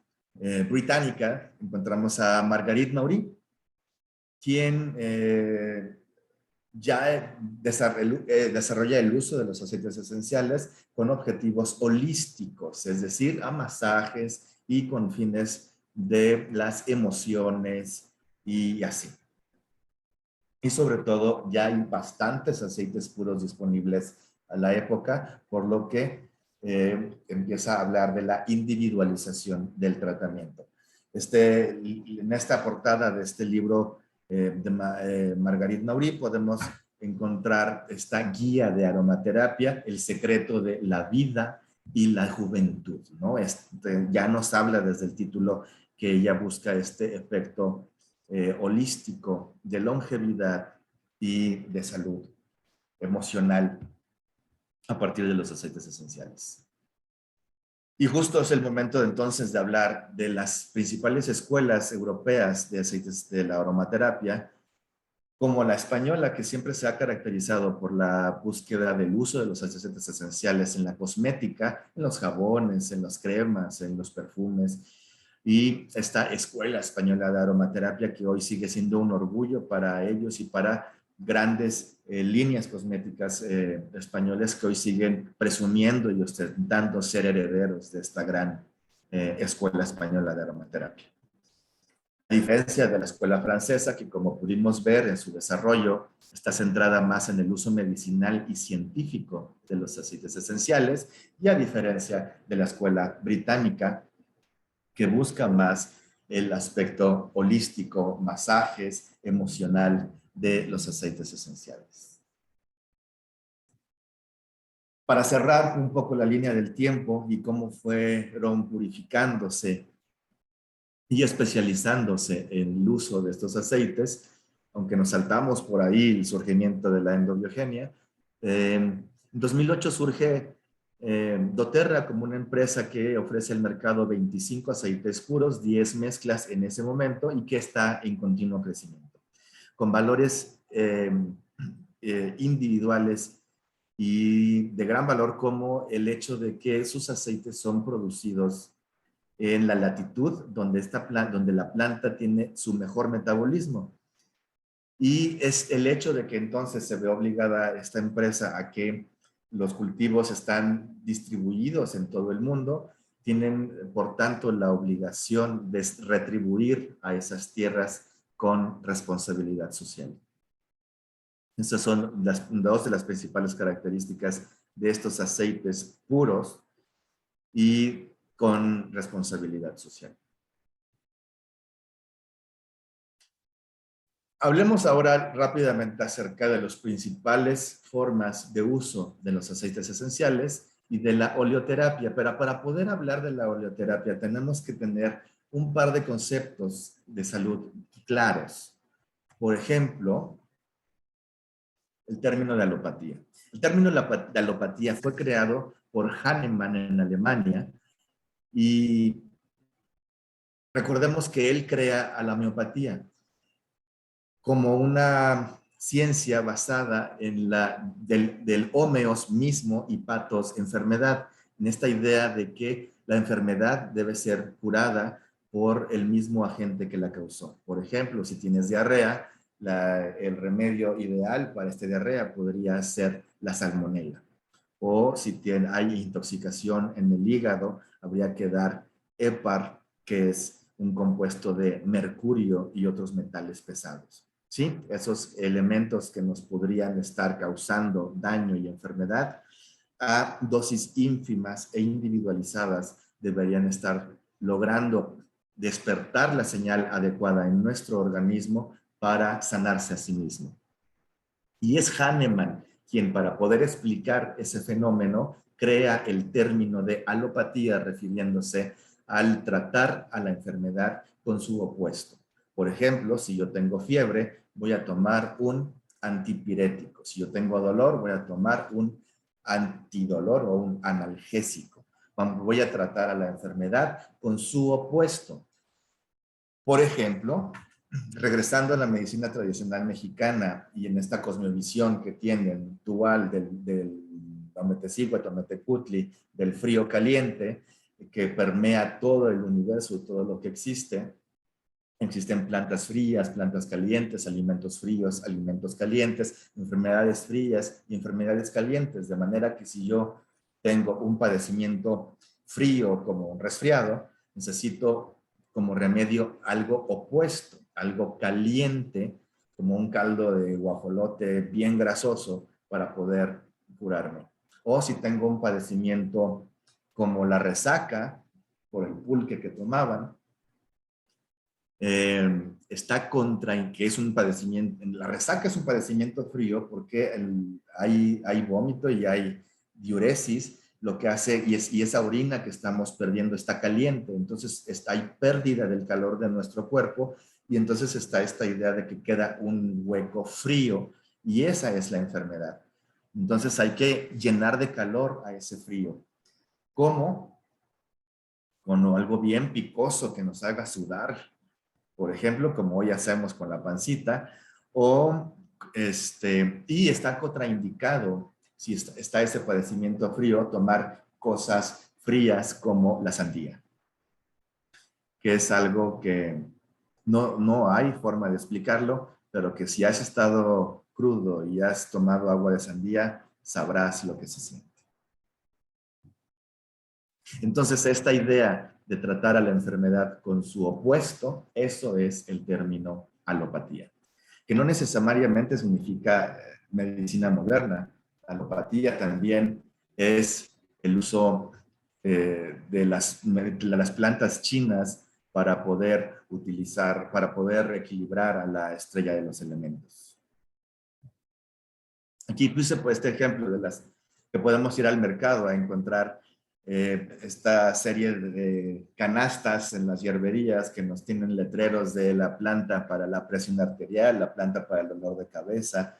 británica, encontramos a Marguerite Maury, quien ya desarrolla el uso de los aceites esenciales con objetivos holísticos, es decir, a masajes y con fines de las emociones y así. Y sobre todo, ya hay bastantes aceites puros disponibles a la época, por lo que empieza a hablar de la individualización del tratamiento. En esta portada de este libro de Marguerite Maury podemos encontrar esta guía de aromaterapia, El secreto de la vida y la juventud, ¿no? Ya nos habla desde el título que ella busca este efecto holístico de longevidad y de salud emocional a partir de los aceites esenciales. Y justo es el momento entonces de hablar de las principales escuelas europeas de aceites de la aromaterapia, como la española, que siempre se ha caracterizado por la búsqueda del uso de los aceites esenciales en la cosmética, en los jabones, en las cremas, en los perfumes, y esta escuela española de aromaterapia que hoy sigue siendo un orgullo para ellos y para grandes líneas cosméticas españoles que hoy siguen presumiendo y ostentando ser herederos de esta gran escuela española de aromaterapia. A diferencia de la escuela francesa, que como pudimos ver en su desarrollo, está centrada más en el uso medicinal y científico de los aceites esenciales, y a diferencia de la escuela británica, que busca más el aspecto holístico, masajes, emocional de los aceites esenciales. Para cerrar un poco la línea del tiempo y cómo fueron purificándose y especializándose en el uso de estos aceites, aunque nos saltamos por ahí el surgimiento de la endobiogenia. En 2008 surge doTERRA como una empresa que ofrece al mercado 25 aceites puros, 10 mezclas en ese momento y que está en continuo crecimiento, con valores individuales y de gran valor, como el hecho de que sus aceites son producidos en la latitud donde la planta tiene su mejor metabolismo. Y es el hecho de que entonces se ve obligada esta empresa a que los cultivos están distribuidos en todo el mundo, tienen por tanto la obligación de retribuir a esas tierras con responsabilidad social. Estas son dos de las principales características de estos aceites puros y con responsabilidad social. Hablemos ahora rápidamente acerca de las principales formas de uso de los aceites esenciales y de la oleoterapia. Pero para poder hablar de la oleoterapia tenemos que tener un par de conceptos de salud claros. Por ejemplo, el término de alopatía. El término de alopatía fue creado por Hahnemann en Alemania y recordemos que él crea a la homeopatía como una ciencia basada en del homeos mismo y patos enfermedad, en esta idea de que la enfermedad debe ser curada por el mismo agente que la causó. Por ejemplo, si tienes diarrea, el remedio ideal para esta diarrea podría ser la salmonela. O si hay intoxicación en el hígado, habría que dar hepar, que es un compuesto de mercurio y otros metales pesados. ¿Sí? Esos elementos que nos podrían estar causando daño y enfermedad, a dosis ínfimas e individualizadas, deberían estar logrando despertar la señal adecuada en nuestro organismo para sanarse a sí mismo. Y es Hahnemann quien, para poder explicar ese fenómeno, crea el término de alopatía, refiriéndose al tratar a la enfermedad con su opuesto. Por ejemplo, si yo tengo fiebre, voy a tomar un antipirético. Si yo tengo dolor, voy a tomar un antidolor o un analgésico. Voy a tratar a la enfermedad con su opuesto. Por ejemplo, regresando a la medicina tradicional mexicana y en esta cosmovisión que tienen dual del Ametecíhuatl, Ametecutli, del frío caliente, que permea todo el universo y todo lo que existe. Existen plantas frías, plantas calientes, alimentos fríos, alimentos calientes, enfermedades frías y enfermedades calientes, de manera que si yo tengo un padecimiento frío como un resfriado, necesito como remedio algo opuesto, algo caliente, como un caldo de guajolote bien grasoso para poder curarme. O si tengo un padecimiento como la resaca por el pulque que tomaban, está contra, que es un padecimiento, la resaca es un padecimiento frío porque hay vómito y hay diuresis, lo que hace, y esa orina que estamos perdiendo está caliente, entonces hay pérdida del calor de nuestro cuerpo, y entonces está esta idea de que queda un hueco frío, y esa es la enfermedad. Entonces hay que llenar de calor a ese frío. ¿Cómo? Con algo bien picoso que nos haga sudar, por ejemplo, como hoy hacemos con la pancita, y está contraindicado, si está ese padecimiento frío, tomar cosas frías como la sandía, que es algo que no hay forma de explicarlo, pero que si has estado crudo y has tomado agua de sandía, sabrás lo que se siente. Entonces, esta idea de tratar a la enfermedad con su opuesto, eso es el término alopatía, que no necesariamente significa medicina moderna. Alopatía también es el uso de las plantas chinas para poder para poder equilibrar a la estrella de los elementos. Aquí puse pues, este ejemplo de las que podemos ir al mercado a encontrar esta serie de canastas en las hierberías que nos tienen letreros de la planta para la presión arterial, la planta para el dolor de cabeza,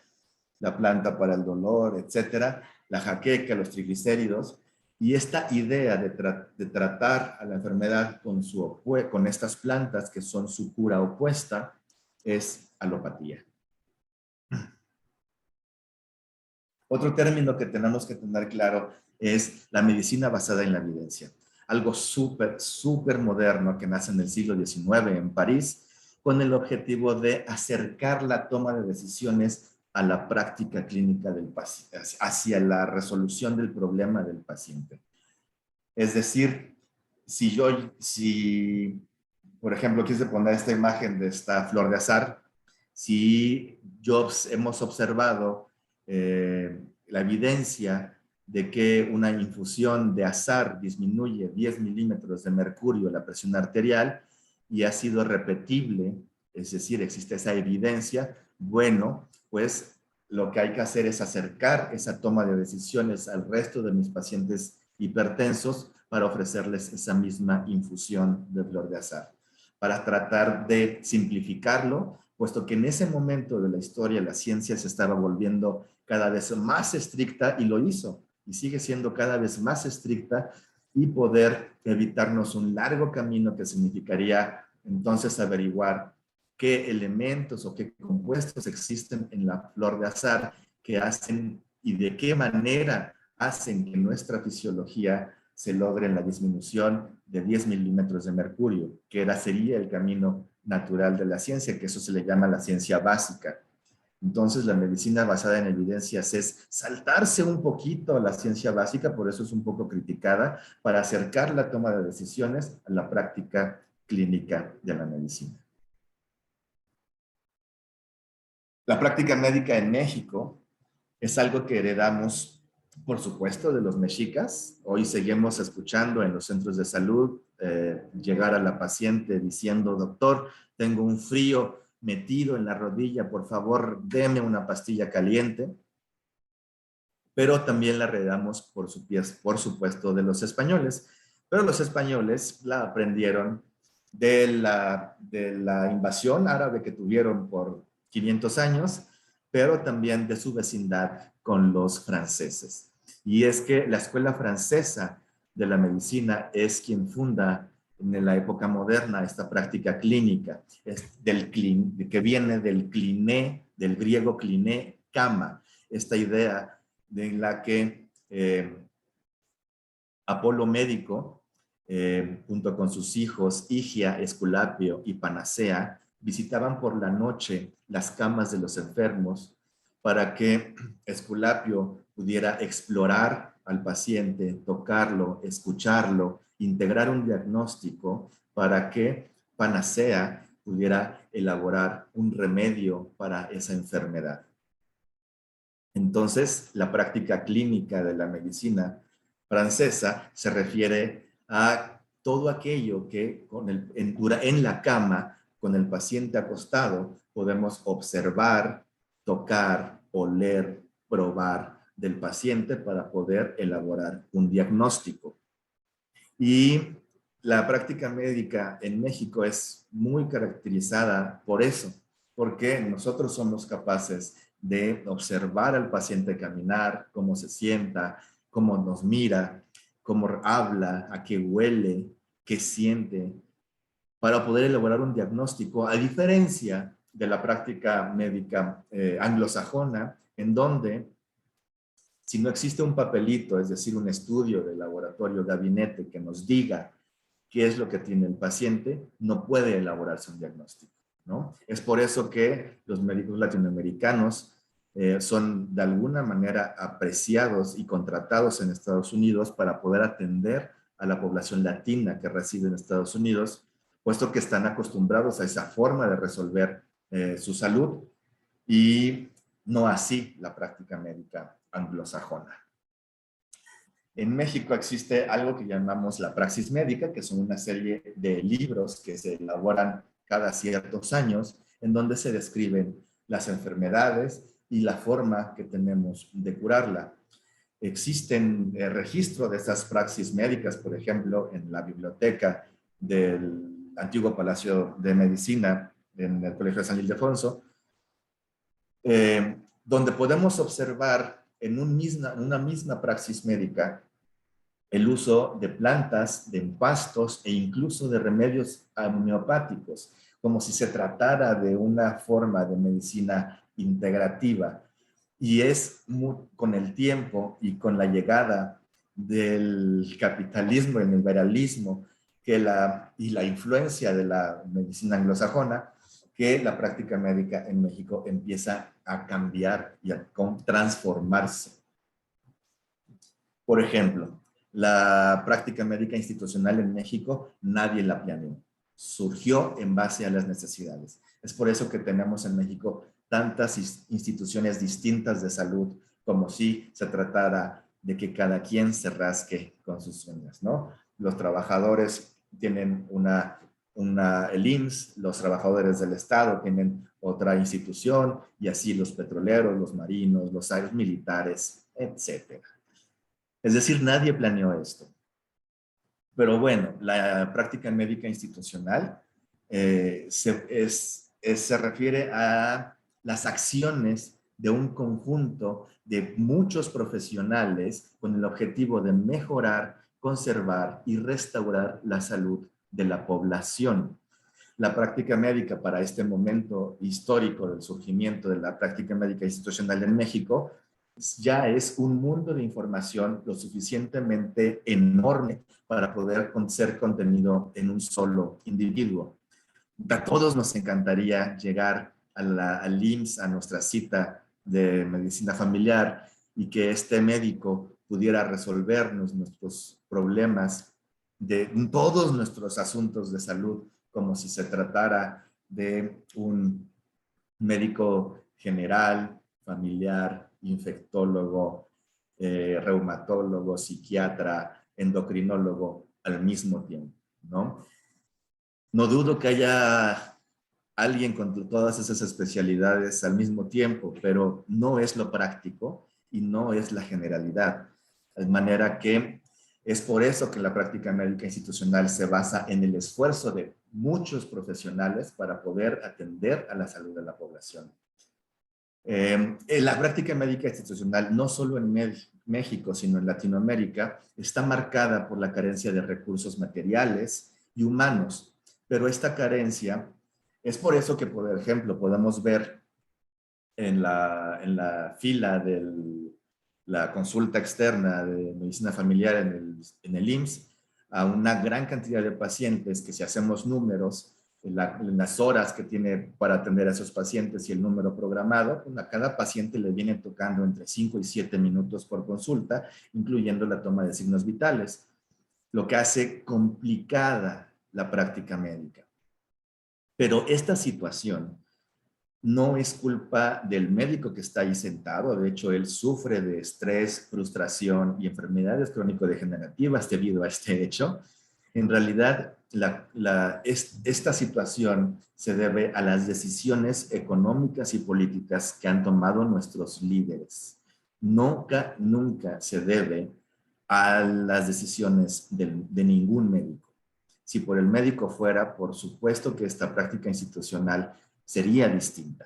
la planta para el dolor, etcétera, la jaqueca, los triglicéridos. Y esta idea de tratar a la enfermedad con estas plantas que son su cura opuesta es alopatía. Otro término que tenemos que tener claro es la medicina basada en la evidencia. Algo súper moderno que nace en el siglo XIX en París, con el objetivo de acercar la toma de decisiones a la práctica clínica del paciente, hacia la resolución del problema del paciente. Es decir, si por ejemplo, quise poner esta imagen de esta flor de azar, si hemos observado la evidencia de que una infusión de azar disminuye 10 milímetros de mercurio la presión arterial y ha sido repetible, es decir, existe esa evidencia, bueno, pues lo que hay que hacer es acercar esa toma de decisiones al resto de mis pacientes hipertensos para ofrecerles esa misma infusión de flor de azar, para tratar de simplificarlo, puesto que en ese momento de la historia la ciencia se estaba volviendo cada vez más estricta y lo hizo, y sigue siendo cada vez más estricta, y poder evitarnos un largo camino que significaría entonces averiguar qué elementos o qué compuestos existen en la flor de azar que hacen y de qué manera hacen que nuestra fisiología se logre la disminución de 10 milímetros de mercurio, que sería el camino natural de la ciencia, que eso se le llama la ciencia básica. Entonces, la medicina basada en evidencias es saltarse un poquito a la ciencia básica, por eso es un poco criticada, para acercar la toma de decisiones a la práctica clínica de la medicina. La práctica médica en México es algo que heredamos, por supuesto, de los mexicas. Hoy seguimos escuchando en los centros de salud llegar a la paciente diciendo, doctor, tengo un frío metido en la rodilla, por favor, deme una pastilla caliente. Pero también la heredamos, por supuesto, de los españoles. Pero los españoles la aprendieron de la invasión árabe que tuvieron por 500 años, pero también de su vecindad con los franceses. Y es que la escuela francesa de la medicina es quien funda en la época moderna esta práctica clínica, que viene del cliné, del griego cliné, cama, esta idea de la que Apolo Médico, junto con sus hijos Higia, Esculapio y Panacea, visitaban por la noche las camas de los enfermos para que Esculapio pudiera explorar al paciente, tocarlo, escucharlo, integrar un diagnóstico para que Panacea pudiera elaborar un remedio para esa enfermedad. Entonces, la práctica clínica de la medicina francesa se refiere a todo aquello que en la cama con el paciente acostado, podemos observar, tocar, oler, probar del paciente para poder elaborar un diagnóstico. Y la práctica médica en México es muy caracterizada por eso, porque nosotros somos capaces de observar al paciente caminar, cómo se sienta, cómo nos mira, cómo habla, a qué huele, qué siente, para poder elaborar un diagnóstico, a diferencia de la práctica médica anglosajona, en donde si no existe un papelito, es decir, un estudio de laboratorio, gabinete que nos diga qué es lo que tiene el paciente, no puede elaborarse un diagnóstico, ¿no? Es por eso que los médicos latinoamericanos son de alguna manera apreciados y contratados en Estados Unidos para poder atender a la población latina que reside en Estados Unidos, puesto que están acostumbrados a esa forma de resolver su salud y no así la práctica médica anglosajona. En México existe algo que llamamos la praxis médica, que son una serie de libros que se elaboran cada ciertos años, en donde se describen las enfermedades y la forma que tenemos de curarla. Existen registros de estas praxis médicas, por ejemplo, en la biblioteca del antiguo Palacio de Medicina en el Colegio de San Ildefonso, donde podemos observar en una misma praxis médica el uso de plantas, de empastos e incluso de remedios homeopáticos, como si se tratara de una forma de medicina integrativa. Y es con el tiempo y con la llegada del capitalismo, el liberalismo, y la influencia de la medicina anglosajona, que la práctica médica en México empieza a cambiar y a transformarse. Por ejemplo, la práctica médica institucional en México nadie la planeó. Surgió en base a las necesidades. Es por eso que tenemos en México tantas instituciones distintas de salud, como si se tratara de que cada quien se rasque con sus uñas, ¿no? Los trabajadores tienen el IMSS, los trabajadores del Estado tienen otra institución, y así los petroleros, los marinos, los aéreos militares, etcétera. Es decir, nadie planeó esto. Pero bueno, la práctica médica institucional se refiere a las acciones de un conjunto de muchos profesionales con el objetivo de mejorar, conservar y restaurar la salud de la población. La práctica médica para este momento histórico del surgimiento de la práctica médica institucional en México ya es un mundo de información lo suficientemente enorme para poder ser contenido en un solo individuo. A todos nos encantaría llegar al IMSS, a nuestra cita de medicina familiar, y que este médico pudiera resolvernos nuestros problemas de todos nuestros asuntos de salud, como si se tratara de un médico general, familiar, infectólogo, reumatólogo, psiquiatra, endocrinólogo al mismo tiempo, ¿no? No dudo que haya alguien con todas esas especialidades al mismo tiempo, pero no es lo práctico y no es la generalidad. De manera que es por eso que la práctica médica institucional se basa en el esfuerzo de muchos profesionales para poder atender a la salud de la población. La práctica médica institucional, no solo en México, sino en Latinoamérica, está marcada por la carencia de recursos materiales y humanos. Pero esta carencia es por eso que, por ejemplo, podemos ver en la fila de la consulta externa de medicina familiar en el IMSS a una gran cantidad de pacientes que, si hacemos números, en las horas que tiene para atender a esos pacientes y el número programado, a cada paciente le viene tocando entre 5 y 7 minutos por consulta, incluyendo la toma de signos vitales, lo que hace complicada la práctica médica. Pero esta situación no es culpa del médico que está ahí sentado. De hecho, él sufre de estrés, frustración y enfermedades crónico-degenerativas debido a este hecho. En realidad, esta situación se debe a las decisiones económicas y políticas que han tomado nuestros líderes. Nunca se debe a las decisiones de ningún médico. Si por el médico fuera, por supuesto que esta práctica institucional sería distinta.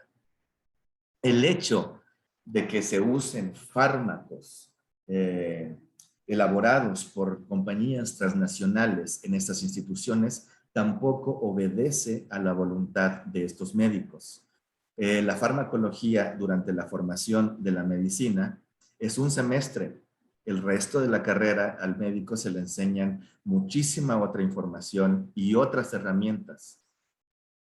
El hecho de que se usen fármacos elaborados por compañías transnacionales en estas instituciones tampoco obedece a la voluntad de estos médicos. La farmacología durante la formación de la medicina es un semestre. El resto de la carrera al médico se le enseñan muchísima otra información y otras herramientas.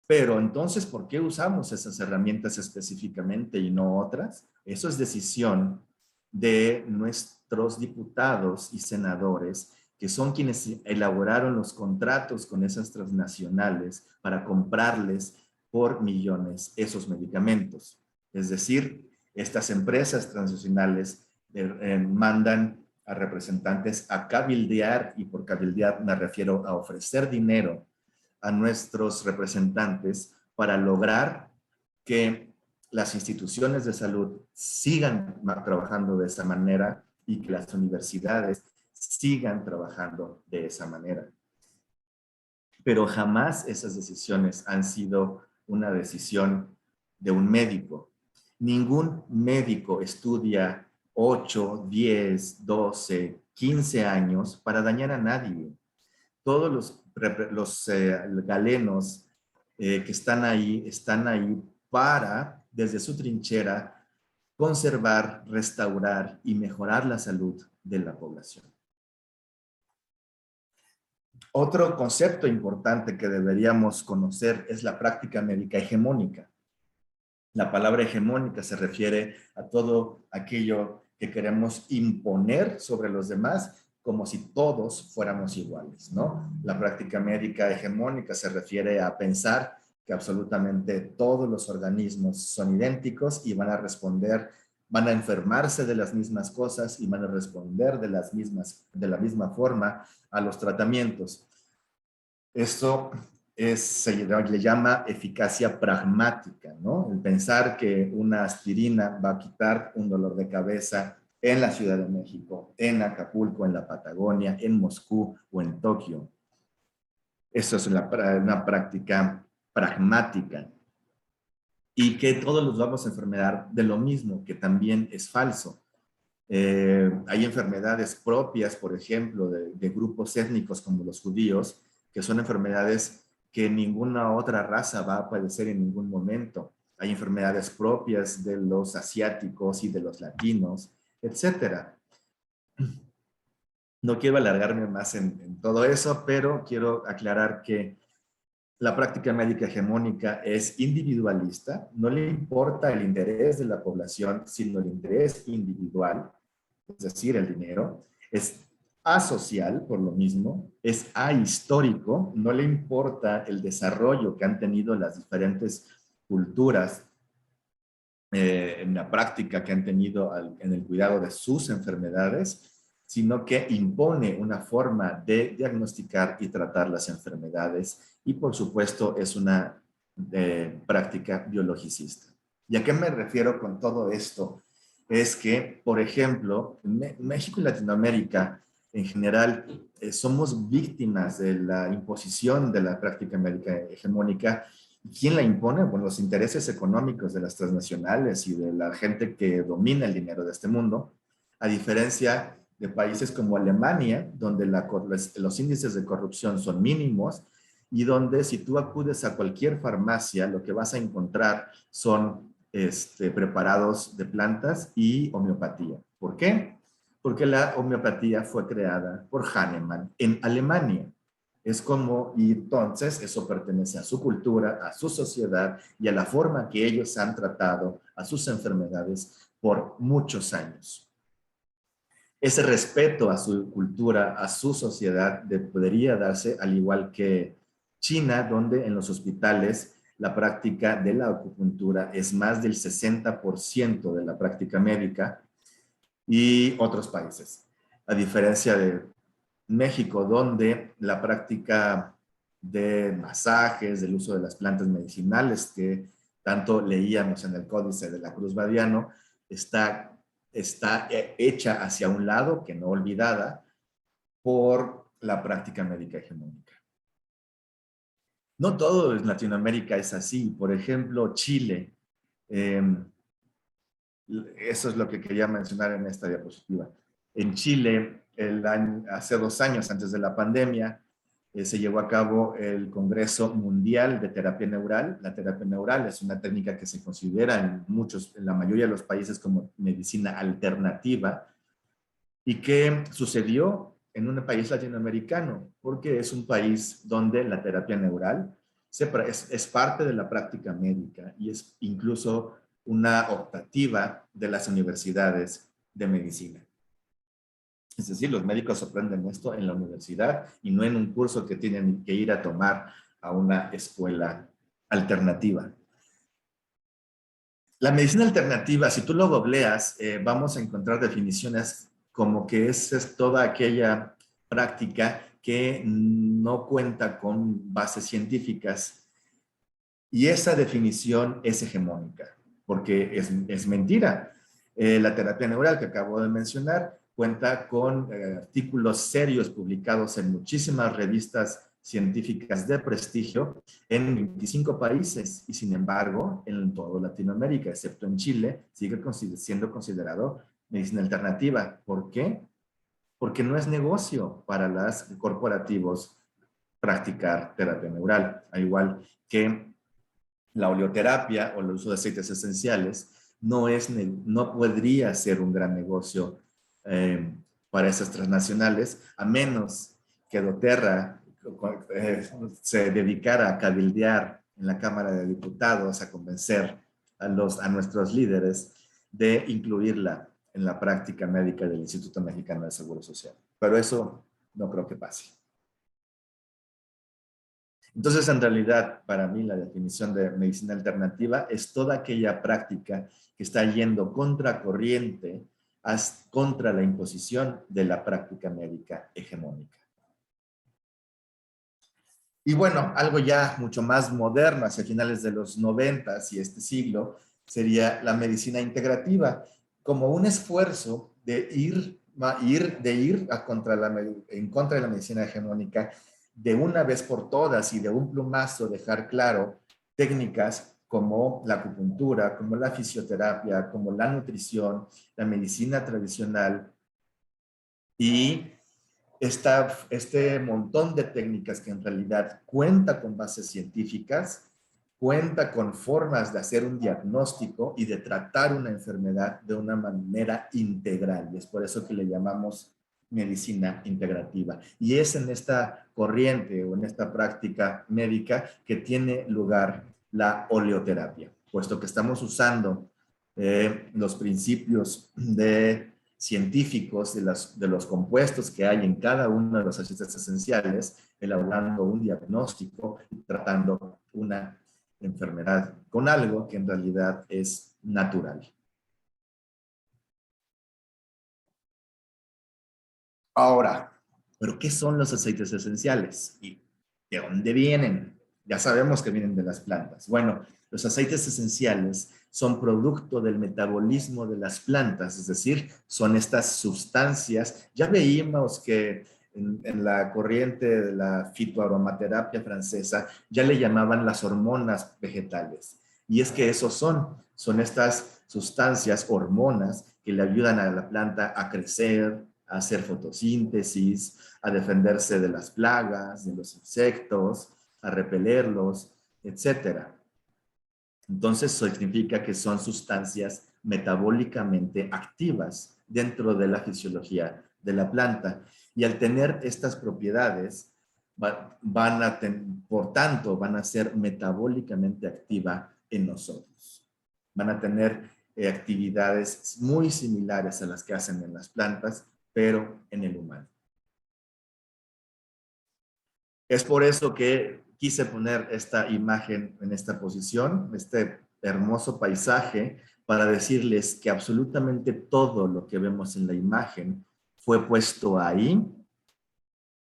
Pero entonces, ¿por qué usamos esas herramientas específicamente y no otras? Eso es decisión de nuestros diputados y senadores, que son quienes elaboraron los contratos con esas transnacionales para comprarles por millones esos medicamentos. Es decir, estas empresas transnacionales mandan a representantes a cabildear, y por cabildear me refiero a ofrecer dinero a nuestros representantes para lograr que las instituciones de salud sigan trabajando de esa manera y que las universidades sigan trabajando de esa manera. Pero jamás esas decisiones han sido una decisión de un médico. Ningún médico estudia 8, 10, 12, 15 años para dañar a nadie. Todos los galenos que están ahí para, desde su trinchera, conservar, restaurar y mejorar la salud de la población. Otro concepto importante que deberíamos conocer es la práctica médica hegemónica. La palabra hegemónica se refiere a todo aquello que queremos imponer sobre los demás como si todos fuéramos iguales, ¿no? La práctica médica hegemónica se refiere a pensar que absolutamente todos los organismos son idénticos y van a responder, van a enfermarse de las mismas cosas y van a responder de la misma forma a los tratamientos. Esto se le llama eficacia pragmática, ¿no? El pensar que una aspirina va a quitar un dolor de cabeza en la Ciudad de México, en Acapulco, en la Patagonia, en Moscú o en Tokio. Eso es una práctica pragmática. Y que todos nos vamos a enfermar de lo mismo, que también es falso. Hay enfermedades propias, por ejemplo, de grupos étnicos como los judíos, que son enfermedades que ninguna otra raza va a padecer en ningún momento. Hay enfermedades propias de los asiáticos y de los latinos, etcétera. No quiero alargarme más en todo eso, pero quiero aclarar que la práctica médica hegemónica es individualista, no le importa el interés de la población, sino el interés individual, es decir, el dinero. Es asocial, por lo mismo, es ahistórico, no le importa el desarrollo que han tenido las diferentes culturas en la práctica que han tenido en el cuidado de sus enfermedades, sino que impone una forma de diagnosticar y tratar las enfermedades y, por supuesto, es una práctica biologicista. ¿Y a qué me refiero con todo esto? Es que, por ejemplo, México y Latinoamérica en general somos víctimas de la imposición de la práctica médica hegemónica. ¿Quién la impone? Bueno, los intereses económicos de las transnacionales y de la gente que domina el dinero de este mundo, a diferencia de países como Alemania, donde los índices de corrupción son mínimos y donde si tú acudes a cualquier farmacia, lo que vas a encontrar son preparados de plantas y homeopatía. ¿Por qué? Porque la homeopatía fue creada por Hahnemann en Alemania. Es como, y entonces eso pertenece a su cultura, a su sociedad y a la forma que ellos han tratado a sus enfermedades por muchos años. Ese respeto a su cultura, a su sociedad, podría darse al igual que China, donde en los hospitales la práctica de la acupuntura es más del 60% de la práctica médica, y otros países. A diferencia de México, donde la práctica de masajes, del uso de las plantas medicinales que tanto leíamos en el Códice de la Cruz Badiano, está hecha hacia un lado, que no olvidada, por la práctica médica hegemónica. No todo en Latinoamérica es así. Por ejemplo, Chile, eso es lo que quería mencionar en esta diapositiva. En Chile, hace 2 años, antes de la pandemia, se llevó a cabo el Congreso Mundial de Terapia Neural. La terapia neural es una técnica que se considera en la mayoría de los países como medicina alternativa y que sucedió en un país latinoamericano, porque es un país donde la terapia neural es parte de la práctica médica y es incluso una optativa de las universidades de medicina. Es decir, los médicos aprenden esto en la universidad y no en un curso que tienen que ir a tomar a una escuela alternativa. La medicina alternativa, si tú lo googleas, vamos a encontrar definiciones como que es toda aquella práctica que no cuenta con bases científicas. Y esa definición es hegemónica, porque es mentira. La terapia neural que acabo de mencionar cuenta con artículos serios publicados en muchísimas revistas científicas de prestigio en 25 países y sin embargo en toda Latinoamérica, excepto en Chile, sigue siendo considerado medicina alternativa. ¿Por qué? Porque no es negocio para los corporativos practicar terapia neural, al igual que la oleoterapia o el uso de aceites esenciales no podría ser un gran negocio eh, para esas transnacionales, a menos que doTERRA se dedicara a cabildear en la Cámara de Diputados, a convencer a nuestros líderes de incluirla en la práctica médica del Instituto Mexicano de Seguro Social. Pero eso no creo que pase. Entonces, en realidad, para mí, la definición de medicina alternativa es toda aquella práctica que está yendo contracorriente contra la imposición de la práctica médica hegemónica. Y bueno, algo ya mucho más moderno, hacia finales de los 90 y este siglo, sería la medicina integrativa, como un esfuerzo de ir en contra de la medicina hegemónica, de una vez por todas y de un plumazo dejar claro técnicas como la acupuntura, como la fisioterapia, como la nutrición, la medicina tradicional y este montón de técnicas que en realidad cuenta con bases científicas, cuenta con formas de hacer un diagnóstico y de tratar una enfermedad de una manera integral. Y es por eso que le llamamos medicina integrativa. Y es en esta corriente o en esta práctica médica que tiene lugar la oleoterapia, puesto que estamos usando los principios científicos de los compuestos que hay en cada uno de los aceites esenciales, elaborando un diagnóstico y tratando una enfermedad con algo que en realidad es natural. Ahora, ¿pero qué son los aceites esenciales? ¿Y de dónde vienen? Ya sabemos que vienen de las plantas. Bueno, los aceites esenciales son producto del metabolismo de las plantas, es decir, son estas sustancias. Ya veíamos que en la corriente de la fitoaromaterapia francesa ya le llamaban las hormonas vegetales. Y es que esos son estas sustancias, hormonas, que le ayudan a la planta a crecer, a hacer fotosíntesis, a defenderse de las plagas, de los insectos, a repelerlos, etcétera. Entonces, eso significa que son sustancias metabólicamente activas dentro de la fisiología de la planta. Y al tener estas propiedades, por tanto, van a ser metabólicamente activa en nosotros. Van a tener actividades muy similares a las que hacen en las plantas, pero en el humano. Es por eso que quise poner esta imagen en esta posición, este hermoso paisaje, para decirles que absolutamente todo lo que vemos en la imagen fue puesto ahí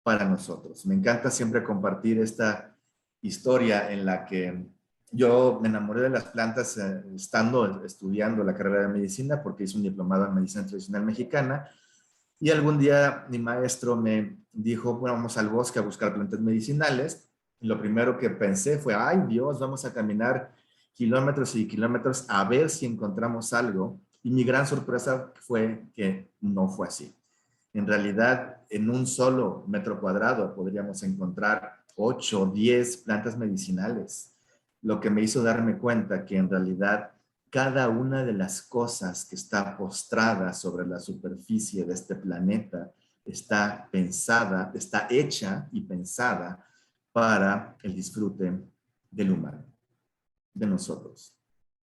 para nosotros. Me encanta siempre compartir esta historia en la que yo me enamoré de las plantas estando estudiando la carrera de medicina, porque hice un diplomado en medicina tradicional mexicana, y algún día mi maestro me dijo, bueno, vamos al bosque a buscar plantas medicinales. Y lo primero que pensé fue, ay Dios, vamos a caminar kilómetros y kilómetros a ver si encontramos algo. Y mi gran sorpresa fue que no fue así. En realidad, en un solo metro cuadrado podríamos encontrar 8 o 10 plantas medicinales, lo que me hizo darme cuenta que en realidad cada una de las cosas que está postrada sobre la superficie de este planeta está pensada, está hecha y pensada para el disfrute del humano, de nosotros.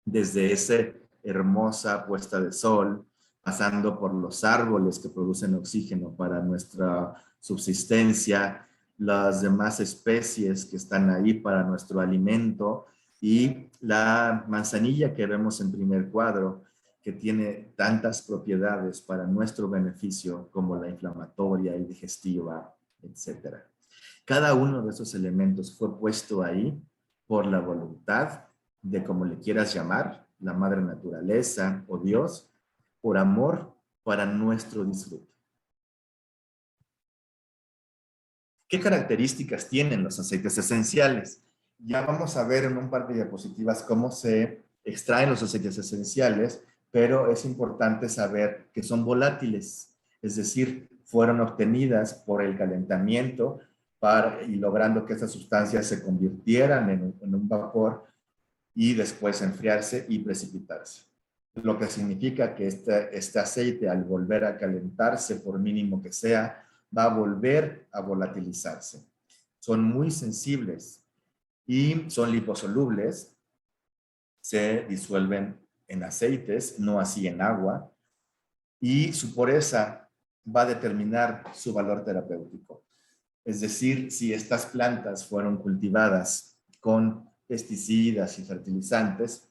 Desde esa hermosa puesta de sol, pasando por los árboles que producen oxígeno para nuestra subsistencia, las demás especies que están ahí para nuestro alimento y la manzanilla que vemos en primer cuadro, que tiene tantas propiedades para nuestro beneficio como la inflamatoria y digestiva, etcétera. Cada uno de esos elementos fue puesto ahí por la voluntad de como le quieras llamar, la madre naturaleza o Dios, por amor para nuestro disfrute. ¿Qué características tienen los aceites esenciales? Ya vamos a ver en un par de diapositivas cómo se extraen los aceites esenciales, pero es importante saber que son volátiles, es decir, fueron obtenidas por el calentamiento y logrando que estas sustancias se convirtieran en un vapor y después enfriarse y precipitarse. Lo que significa que este aceite, al volver a calentarse, por mínimo que sea, va a volver a volatilizarse. Son muy sensibles y son liposolubles, se disuelven en aceites, no así en agua, y su pureza va a determinar su valor terapéutico. Es decir, si estas plantas fueron cultivadas con pesticidas y fertilizantes,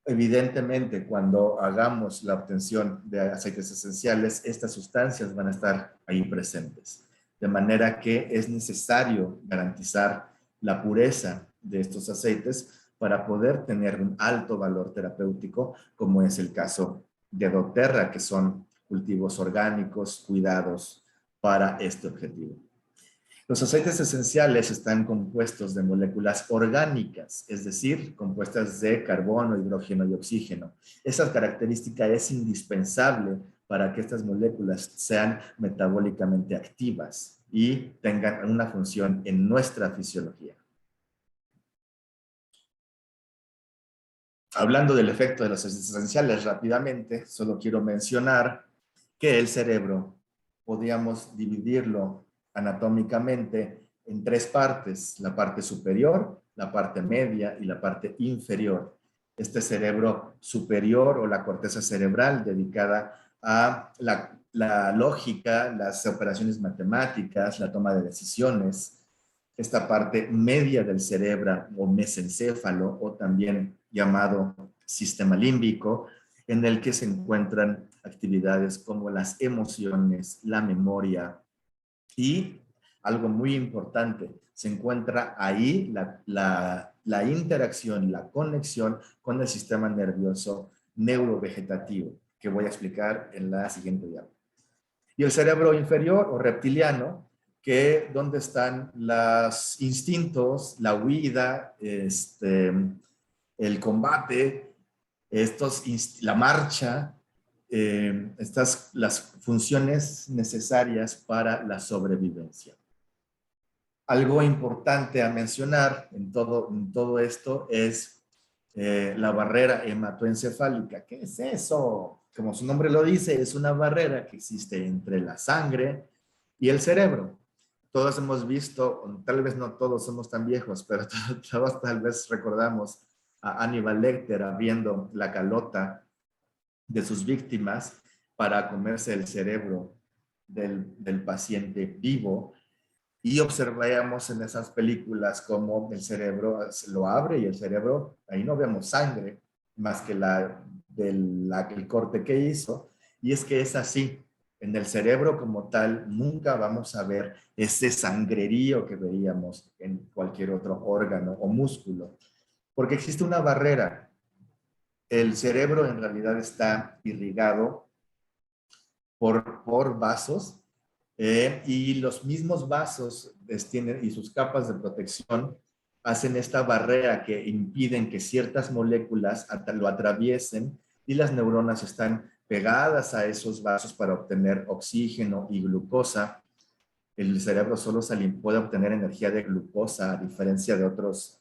evidentemente cuando hagamos la obtención de aceites esenciales, estas sustancias van a estar ahí presentes. De manera que es necesario garantizar la pureza de estos aceites para poder tener un alto valor terapéutico, como es el caso de doTERRA, que son cultivos orgánicos cuidados para este objetivo. Los aceites esenciales están compuestos de moléculas orgánicas, es decir, compuestas de carbono, hidrógeno y oxígeno. Esa característica es indispensable para que estas moléculas sean metabólicamente activas y tengan una función en nuestra fisiología. Hablando del efecto de los aceites esenciales rápidamente, solo quiero mencionar que el cerebro podríamos dividirlo anatómicamente en tres partes: la parte superior, la parte media y la parte inferior. Este cerebro superior o la corteza cerebral dedicada a la lógica, las operaciones matemáticas, la toma de decisiones. Esta parte media del cerebro o mesencéfalo, o también llamado sistema límbico, en el que se encuentran actividades como las emociones, la memoria y algo muy importante, se encuentra ahí la interacción, la conexión con el sistema nervioso neurovegetativo, que voy a explicar en la siguiente diapositiva. Y el cerebro inferior o reptiliano, que donde están los instintos, la huida, el combate, la marcha, las funciones necesarias para la sobrevivencia. Algo importante a mencionar en todo esto es la barrera hematoencefálica. ¿Qué es eso? Como su nombre lo dice, es una barrera que existe entre la sangre y el cerebro. Todos hemos visto, tal vez no todos somos tan viejos, pero todos tal vez recordamos a Aníbal Lecter abriendo la calota de sus víctimas para comerse el cerebro del paciente vivo, y observamos en esas películas cómo el cerebro se lo abre y el cerebro, ahí no vemos sangre más que el corte que hizo, y es que es así. En el cerebro como tal, nunca vamos a ver ese sangrerío que veíamos en cualquier otro órgano o músculo, porque existe una barrera. El cerebro en realidad está irrigado por vasos y los mismos vasos y sus capas de protección hacen esta barrera que impiden que ciertas moléculas lo atraviesen y las neuronas están pegadas a esos vasos para obtener oxígeno y glucosa. El cerebro solo puede obtener energía de glucosa, a diferencia de otras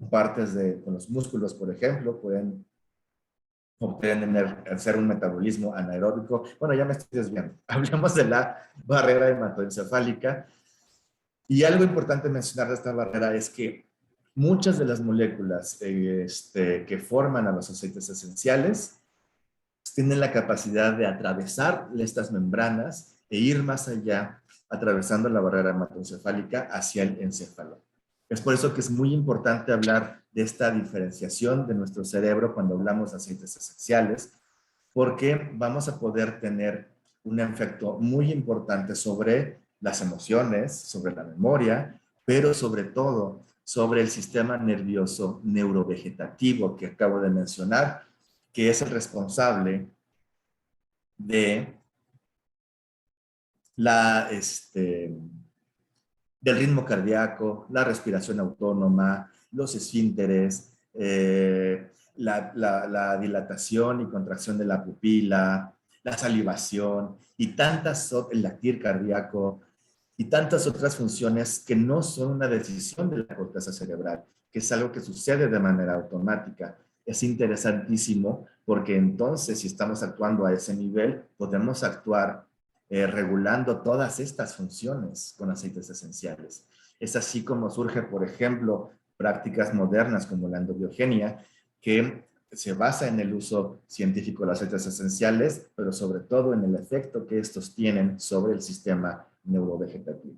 partes con los músculos, por ejemplo, pueden hacer un metabolismo anaeróbico. Bueno, ya me estoy desviando. Hablemos de la barrera hematoencefálica. Y algo importante mencionar de esta barrera es que muchas de las moléculas que forman a los aceites esenciales tienen la capacidad de atravesar estas membranas e ir más allá, atravesando la barrera hematoencefálica hacia el encéfalo. Es por eso que es muy importante hablar de esta diferenciación de nuestro cerebro cuando hablamos de aceites esenciales, porque vamos a poder tener un efecto muy importante sobre las emociones, sobre la memoria, pero sobre todo sobre el sistema nervioso neurovegetativo que acabo de mencionar, que es el responsable de la, del ritmo cardíaco, la respiración autónoma, los esfínteres, la dilatación y contracción de la pupila, la salivación y el latir cardíaco y tantas otras funciones que no son una decisión de la corteza cerebral, que es algo que sucede de manera automática. Es interesantísimo porque entonces, si estamos actuando a ese nivel, podemos actuar regulando todas estas funciones con aceites esenciales. Es así como surge, por ejemplo, prácticas modernas como la endobiogenia, que se basa en el uso científico de los aceites esenciales, pero sobre todo en el efecto que estos tienen sobre el sistema neurovegetativo.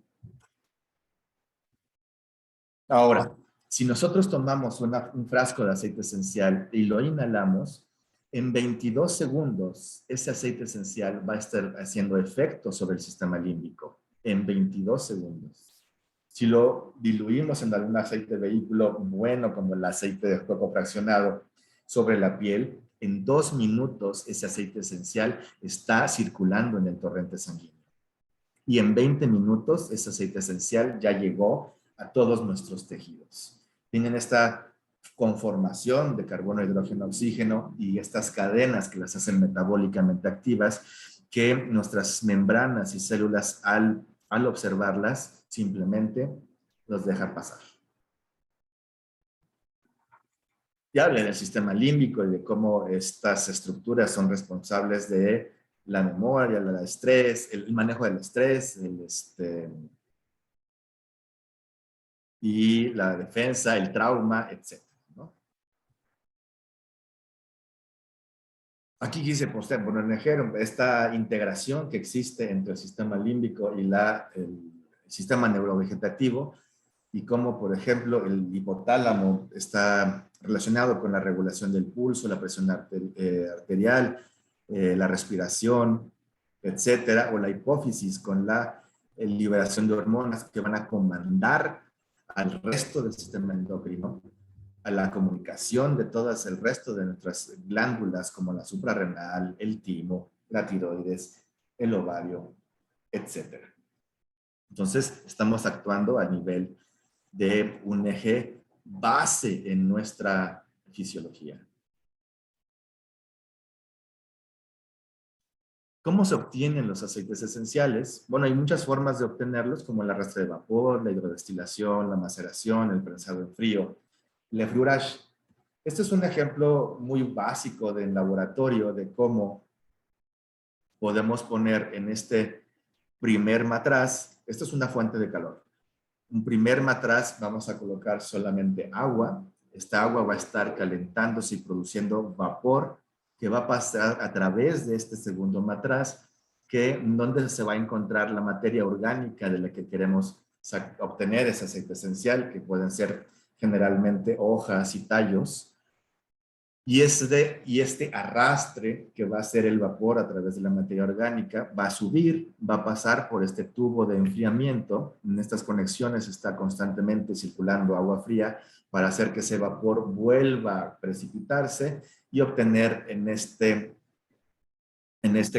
Ahora, si nosotros tomamos un frasco de aceite esencial y lo inhalamos, en 22 segundos ese aceite esencial va a estar haciendo efecto sobre el sistema límbico. En 22 segundos. Si lo diluimos en algún aceite de vehículo bueno, como el aceite de coco fraccionado, sobre la piel, en 2 minutos ese aceite esencial está circulando en el torrente sanguíneo. Y en 20 minutos ese aceite esencial ya llegó a todos nuestros tejidos. Tienen esta conformación de carbono, hidrógeno, oxígeno y estas cadenas que las hacen metabólicamente activas, que nuestras membranas y células al observarlas simplemente los dejan pasar. Ya hablé del sistema límbico y de cómo estas estructuras son responsables de la memoria, el estrés, el manejo del estrés, y la defensa, el trauma, etc. ¿no? Aquí quise poner un ejemplo, esta integración que existe entre el sistema límbico y el sistema neurovegetativo, y cómo, por ejemplo, el hipotálamo está relacionado con la regulación del pulso, la presión arterial, la respiración, etcétera, o la hipófisis con la liberación de hormonas que van a comandar al resto del sistema endocrino, a la comunicación de todas el resto de nuestras glándulas como la suprarrenal, el timo, la tiroides, el ovario, etcétera. Entonces, estamos actuando a nivel de un eje base en nuestra fisiología. ¿Cómo se obtienen los aceites esenciales? Bueno, hay muchas formas de obtenerlos, como el arrastre de vapor, la hidrodestilación, la maceración, el prensado en frío, el enfriurage. Este es un ejemplo muy básico del laboratorio de cómo podemos poner en este primer matraz, esto es una fuente de calor. Un primer matraz vamos a colocar solamente agua. Esta agua va a estar calentándose y produciendo vapor que va a pasar a través de este segundo matraz, donde se va a encontrar la materia orgánica de la que queremos obtener ese aceite esencial, que pueden ser generalmente hojas y tallos. Y este arrastre que va a hacer el vapor a través de la materia orgánica va a subir, va a pasar por este tubo de enfriamiento. En estas conexiones está constantemente circulando agua fría para hacer que ese vapor vuelva a precipitarse y obtener en este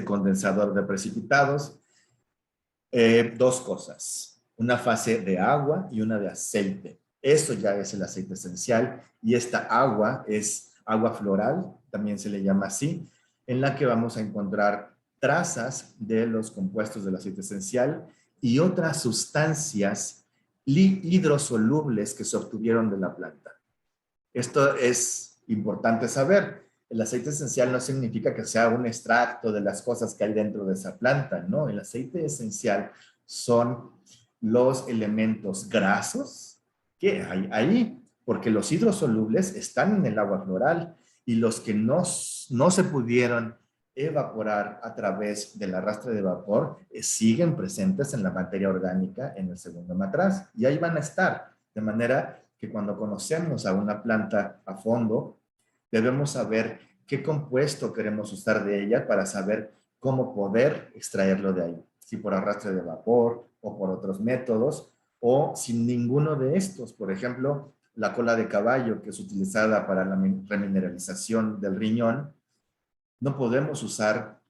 condensador de precipitados dos cosas. Una fase de agua y una de aceite. Eso ya es el aceite esencial y esta agua es agua floral, también se le llama así, en la que vamos a encontrar trazas de los compuestos del aceite esencial y otras sustancias hidrosolubles que se obtuvieron de la planta. Esto es importante saber. El aceite esencial no significa que sea un extracto de las cosas que hay dentro de esa planta, ¿no? El aceite esencial son los elementos grasos que hay ahí, porque los hidrosolubles están en el agua floral y los que no se pudieron evaporar a través del arrastre de vapor siguen presentes en la materia orgánica en el segundo matraz y ahí van a estar, de manera que cuando conocemos a una planta a fondo, debemos saber qué compuesto queremos usar de ella para saber cómo poder extraerlo de ahí, si por arrastre de vapor o por otros métodos, o sin ninguno de estos. Por ejemplo, la cola de caballo, que es utilizada para la remineralización del riñón, no podemos usar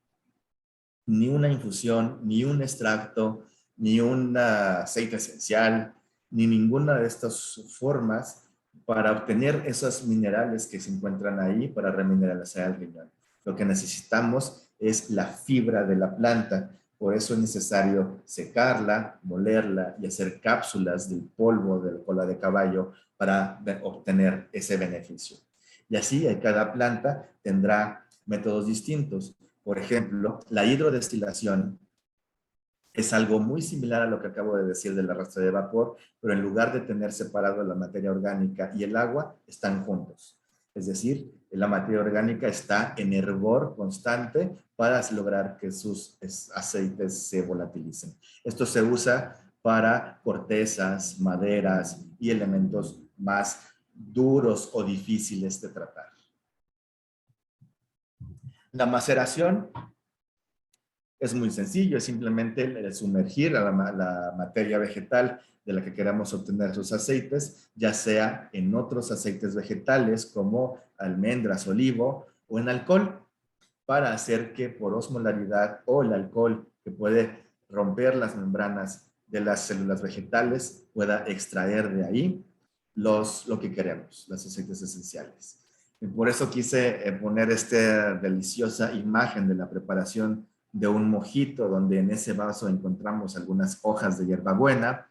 ni una infusión, ni un extracto, ni un aceite esencial, ni ninguna de estas formas para obtener esos minerales que se encuentran ahí para remineralizar el riñón. Lo que necesitamos es la fibra de la planta. Por eso es necesario secarla, molerla y hacer cápsulas del polvo de la cola de caballo para obtener ese beneficio. Y así cada planta tendrá métodos distintos. Por ejemplo, la hidrodestilación es algo muy similar a lo que acabo de decir del arrastre de vapor, pero en lugar de tener separado la materia orgánica y el agua, están juntos. Es decir, la materia orgánica está en hervor constante para lograr que sus aceites se volatilicen. Esto se usa para cortezas, maderas y elementos más duros o difíciles de tratar. La maceración es muy sencillo, es simplemente sumergir a la materia vegetal de la que queramos obtener sus aceites, ya sea en otros aceites vegetales como almendras, olivo o en alcohol, para hacer que por osmolaridad o el alcohol que puede romper las membranas de las células vegetales pueda extraer de ahí lo que queremos, los aceites esenciales. Y por eso quise poner esta deliciosa imagen de la preparación de un mojito, donde en ese vaso encontramos algunas hojas de hierbabuena,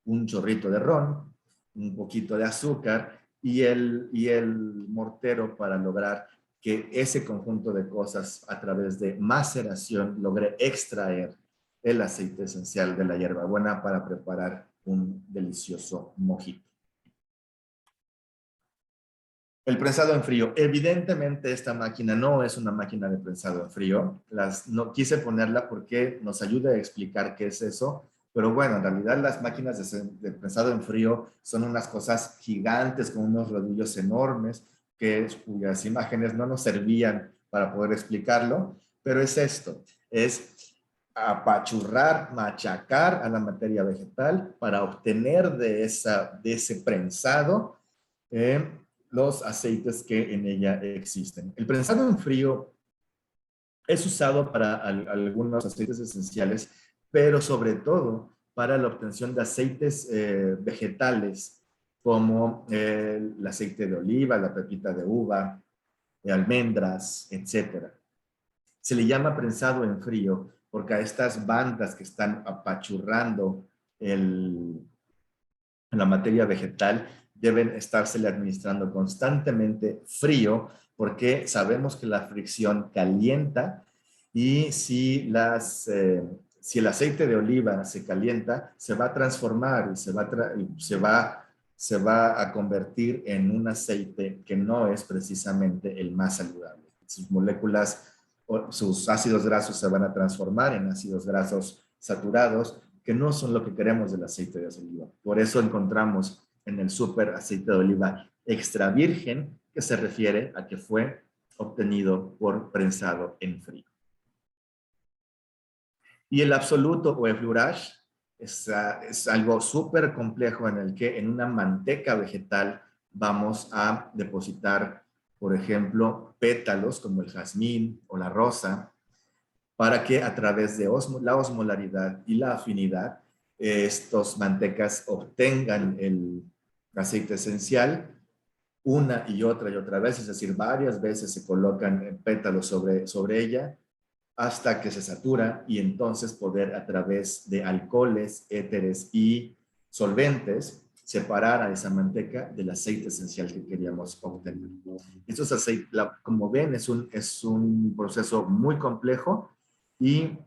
un chorrito de ron, un poquito de azúcar y el mortero para lograr que ese conjunto de cosas a través de maceración logre extraer el aceite esencial de la hierbabuena para preparar un delicioso mojito. El prensado en frío. Evidentemente esta máquina no es una máquina de prensado en frío. No quise ponerla porque nos ayuda a explicar qué es eso. Pero bueno, en realidad las máquinas de prensado en frío son unas cosas gigantes con unos rodillos enormes cuyas imágenes no nos servían para poder explicarlo. Pero es esto, es apachurrar, machacar a la materia vegetal para obtener de ese prensado los aceites que en ella existen. El prensado en frío es usado para algunos aceites esenciales, pero sobre todo para la obtención de aceites vegetales como el aceite de oliva, la pepita de uva, de almendras, etcétera. Se le llama prensado en frío porque a estas bandas que están apachurrando la materia vegetal deben estársele administrando constantemente frío porque sabemos que la fricción calienta y si el aceite de oliva se calienta, se va a transformar y se va a convertir en un aceite que no es precisamente el más saludable. Sus moléculas, sus ácidos grasos se van a transformar en ácidos grasos saturados, que no son lo que queremos del aceite de oliva. Por eso encontramos en el súper aceite de oliva extra virgen, que se refiere a que fue obtenido por prensado en frío. Y el absoluto o effleurage es algo súper complejo en el que en una manteca vegetal vamos a depositar, por ejemplo, pétalos como el jazmín o la rosa, para que a través de la osmolaridad y la afinidad, estos mantecas obtengan el aceite esencial una y otra vez, es decir, varias veces se colocan pétalos sobre ella hasta que se satura y entonces poder a través de alcoholes, éteres y solventes separar a esa manteca del aceite esencial que queríamos obtener. Estos aceites, como ven, es un proceso muy complejo y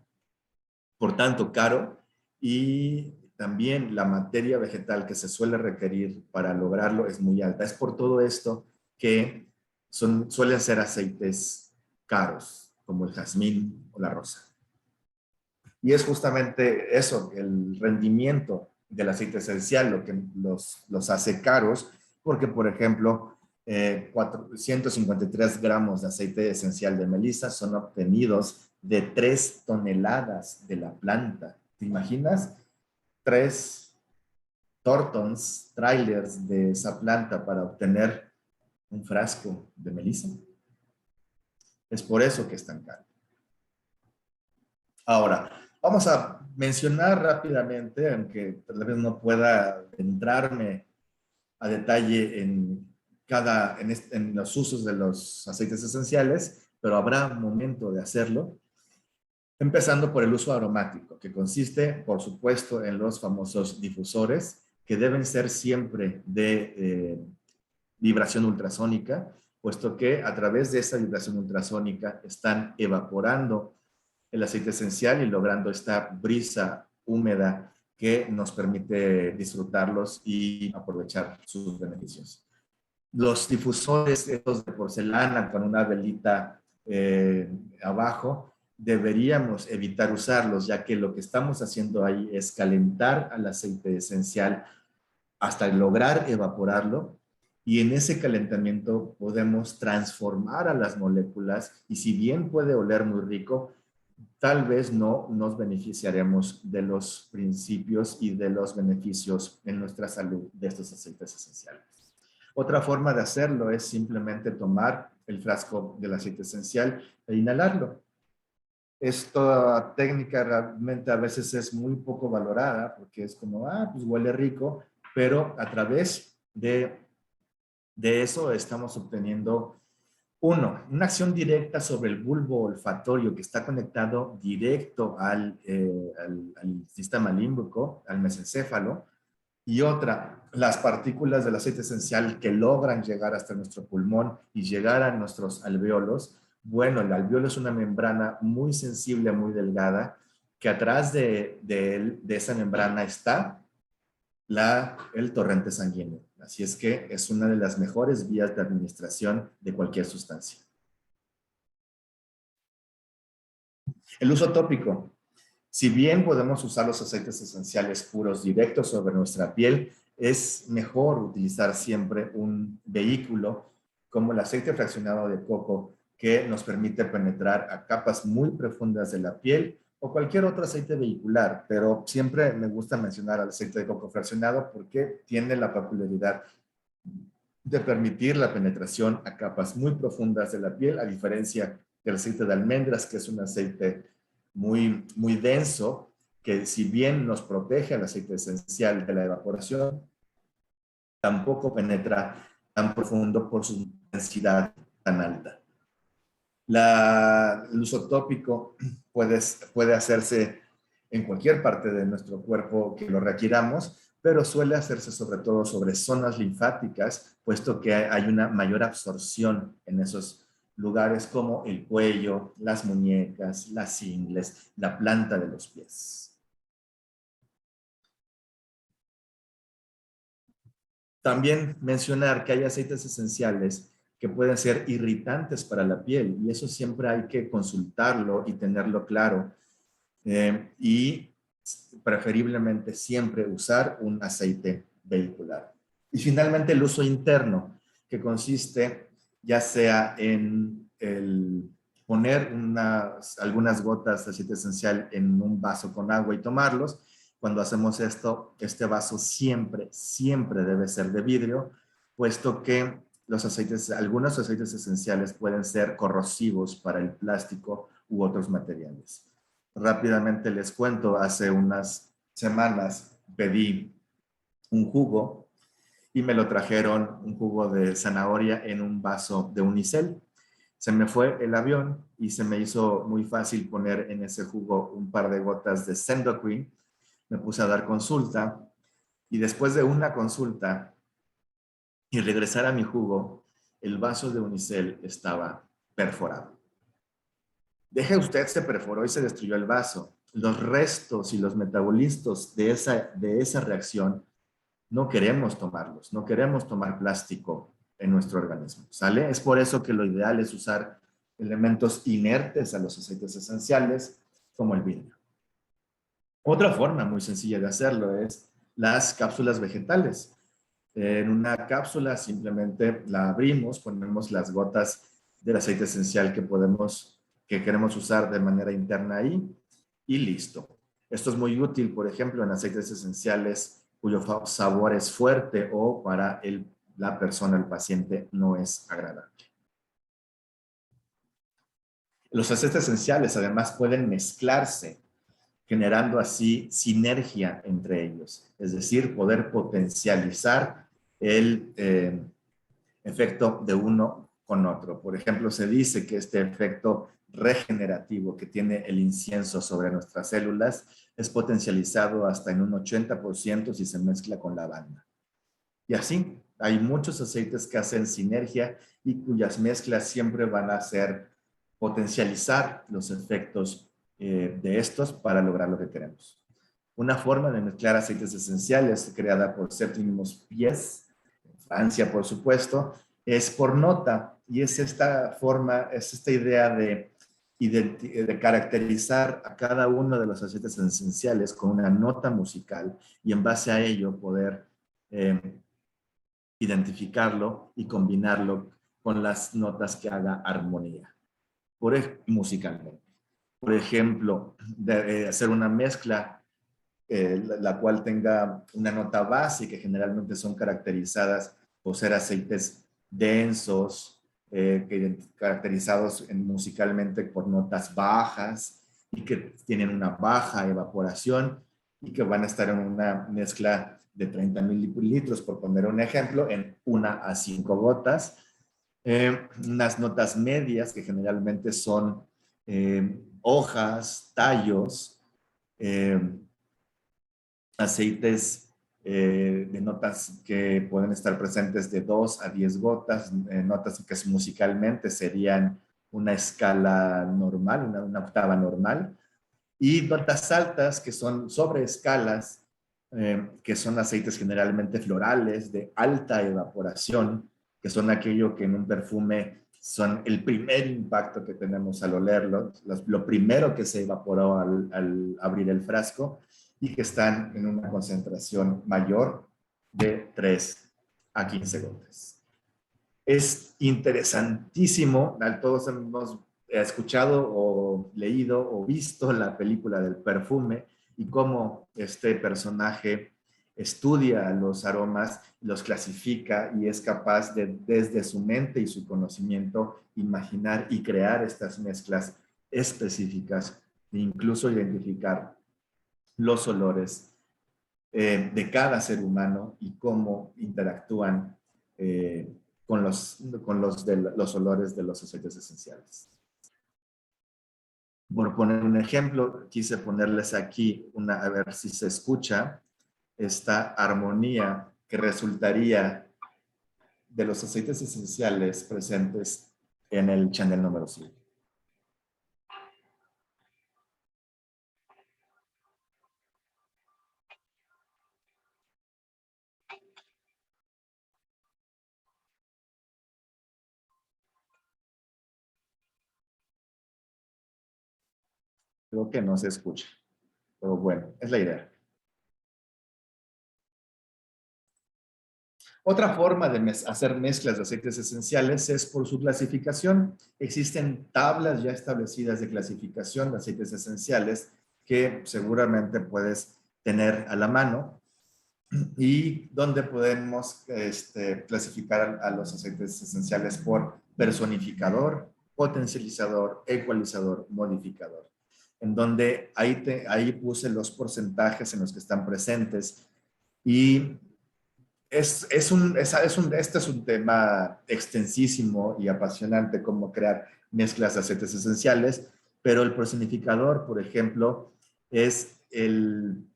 por tanto caro, y también la materia vegetal que se suele requerir para lograrlo es muy alta. Es por todo esto que suelen ser aceites caros, como el jazmín o la rosa. Y es justamente eso, el rendimiento del aceite esencial, lo que los hace caros, porque, por ejemplo, 153 gramos de aceite esencial de melisa son obtenidos de 3 toneladas de la planta. ¿Te imaginas? 3 tortons, trailers de esa planta para obtener un frasco de melisa. Es por eso que es tan caro. Ahora, vamos a mencionar rápidamente, aunque tal vez no pueda entrarme a detalle en los usos de los aceites esenciales, pero habrá un momento de hacerlo, empezando por el uso aromático, que consiste, por supuesto, en los famosos difusores, que deben ser siempre de vibración ultrasónica, puesto que a través de esa vibración ultrasónica están evaporando el aceite esencial y logrando esta brisa húmeda que nos permite disfrutarlos y aprovechar sus beneficios. Los difusores estos de porcelana con una velita abajo, deberíamos evitar usarlos, ya que lo que estamos haciendo ahí es calentar al aceite esencial hasta lograr evaporarlo, y en ese calentamiento podemos transformar a las moléculas, y si bien puede oler muy rico, tal vez no nos beneficiaremos de los principios y de los beneficios en nuestra salud de estos aceites esenciales. Otra forma de hacerlo es simplemente tomar el frasco del aceite esencial e inhalarlo. Esta técnica realmente a veces es muy poco valorada porque es como, pues huele rico, pero a través de eso estamos obteniendo una acción directa sobre el bulbo olfatorio que está conectado directo al sistema límbico, al mesencéfalo, y otra, las partículas del aceite esencial que logran llegar hasta nuestro pulmón y llegar a nuestros alvéolos. Bueno, el alvéolo es una membrana muy sensible, muy delgada, que atrás de esa membrana está el torrente sanguíneo. Así es que es una de las mejores vías de administración de cualquier sustancia. El uso tópico. Si bien podemos usar los aceites esenciales puros directos sobre nuestra piel, es mejor utilizar siempre un vehículo como el aceite fraccionado de coco, que nos permite penetrar a capas muy profundas de la piel, o cualquier otro aceite vehicular, pero siempre me gusta mencionar al aceite de coco fraccionado porque tiene la peculiaridad de permitir la penetración a capas muy profundas de la piel, a diferencia del aceite de almendras, que es un aceite muy, muy denso, que si bien nos protege al aceite esencial de la evaporación, tampoco penetra tan profundo por su densidad tan alta. El uso tópico puede hacerse en cualquier parte de nuestro cuerpo que lo requiramos, pero suele hacerse sobre todo sobre zonas linfáticas, puesto que hay una mayor absorción en esos lugares como el cuello, las muñecas, las ingles, la planta de los pies. También mencionar que hay aceites esenciales que pueden ser irritantes para la piel, y eso siempre hay que consultarlo y tenerlo claro. Y preferiblemente siempre usar un aceite vehicular. Y finalmente el uso interno, que consiste ya sea en el poner algunas gotas de aceite esencial en un vaso con agua y tomarlos. Cuando hacemos esto, este vaso siempre, siempre debe ser de vidrio, puesto que algunos aceites esenciales pueden ser corrosivos para el plástico u otros materiales. Rápidamente les cuento, hace unas semanas pedí un jugo y me lo trajeron, un jugo de zanahoria en un vaso de unicel. Se me fue el avión y se me hizo muy fácil poner en ese jugo un par de gotas de Sendoquin. Me puse a dar consulta y después de una consulta y regresar a mi jugo, el vaso de unicel estaba perforado. Deje usted, se perforó y se destruyó el vaso. Los restos y los metabolismos de esa reacción no queremos tomarlos, no queremos tomar plástico en nuestro organismo, ¿sale? Es por eso que lo ideal es usar elementos inertes a los aceites esenciales, como el vidrio. Otra forma muy sencilla de hacerlo es las cápsulas vegetales. En una cápsula simplemente la abrimos, ponemos las gotas del aceite esencial que queremos usar de manera interna ahí y listo. Esto es muy útil, por ejemplo, en aceites esenciales cuyo sabor es fuerte o para la persona, el paciente, no es agradable. Los aceites esenciales además pueden mezclarse, generando así sinergia entre ellos, es decir, poder potencializar el efecto de uno con otro. Por ejemplo, se dice que este efecto regenerativo que tiene el incienso sobre nuestras células es potencializado hasta en un 80% si se mezcla con lavanda. Y así, hay muchos aceites que hacen sinergia y cuyas mezclas siempre van a hacer potencializar los efectos de estos para lograr lo que queremos. Una forma de mezclar aceites esenciales creada por Septimus Pies, en Francia por supuesto, es por nota y es esta forma, es esta idea de caracterizar a cada uno de los aceites esenciales con una nota musical y en base a ello poder identificarlo y combinarlo con las notas que haga armonía, musicalmente. Por ejemplo, hacer una mezcla la cual tenga una nota base que generalmente son caracterizadas por ser aceites densos, caracterizados musicalmente por notas bajas y que tienen una baja evaporación y que van a estar en una mezcla de 30,000 litros, por poner un ejemplo, en 1 a 5 gotas. Unas notas medias que generalmente son hojas, tallos, aceites de notas que pueden estar presentes de 2 a 10 gotas, notas que musicalmente serían una escala normal, una octava normal, y notas altas que son sobre escalas, que son aceites generalmente florales de alta evaporación, que son aquello que en un perfume son el primer impacto que tenemos al olerlo, lo primero que se evaporó al abrir el frasco y que están en una concentración mayor de 3 a 15 gotas. Es interesantísimo, todos hemos escuchado o leído o visto la película del perfume y cómo este personaje estudia los aromas, los clasifica y es capaz de, desde su mente y su conocimiento, imaginar y crear estas mezclas específicas e incluso identificar los olores de cada ser humano y cómo interactúan con los olores de los aceites esenciales. Por poner un ejemplo, quise ponerles aquí a ver si se escucha esta armonía que resultaría de los aceites esenciales presentes en el Chanel número 5. Creo que no se escucha, pero bueno, es la idea. Otra forma de hacer mezclas de aceites esenciales es por su clasificación. Existen tablas ya establecidas de clasificación de aceites esenciales que seguramente puedes tener a la mano y donde podemos clasificar a los aceites esenciales por personificador, potencializador, ecualizador, modificador. En donde ahí puse los porcentajes en los que están presentes y este es un tema extensísimo y apasionante, cómo crear mezclas de aceites esenciales, pero el personificador, por ejemplo, es el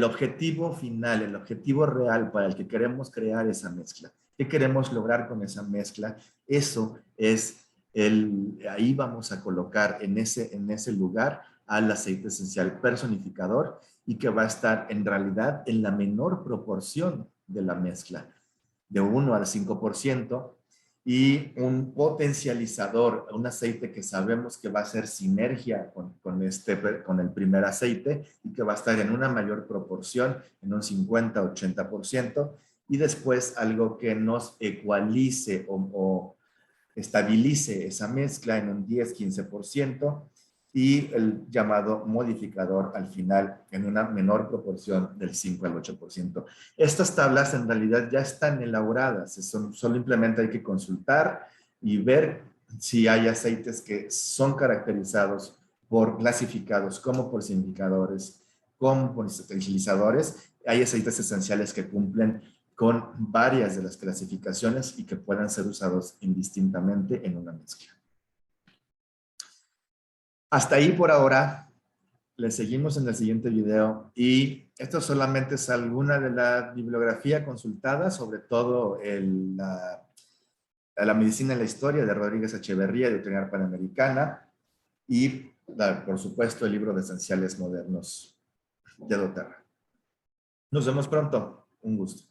objetivo final, el objetivo real para el que queremos crear esa mezcla. ¿Qué queremos lograr con esa mezcla? Eso es ahí vamos a colocar en ese lugar al aceite esencial personificador y que va a estar en realidad en la menor proporción de la mezcla, de 1 al 5%, y un potencializador, un aceite que sabemos que va a hacer sinergia con el primer aceite y que va a estar en una mayor proporción, en un 50-80%, y después algo que nos ecualice o estabilice esa mezcla en un 10-15%, y el llamado modificador al final en una menor proporción del 5 al 8%. Estas tablas en realidad ya están elaboradas, solo simplemente hay que consultar y ver si hay aceites que son caracterizados clasificados como porcinificadores, como potencializadores. Hay aceites esenciales que cumplen con varias de las clasificaciones y que puedan ser usados indistintamente en una mezcla. Hasta ahí por ahora. Les seguimos en el siguiente video y esto solamente es alguna de la bibliografía consultada, sobre todo la medicina en la historia de Rodríguez Echeverría, de Veterinaria Panamericana, y por supuesto el libro de esenciales modernos de doTERRA. Nos vemos pronto. Un gusto.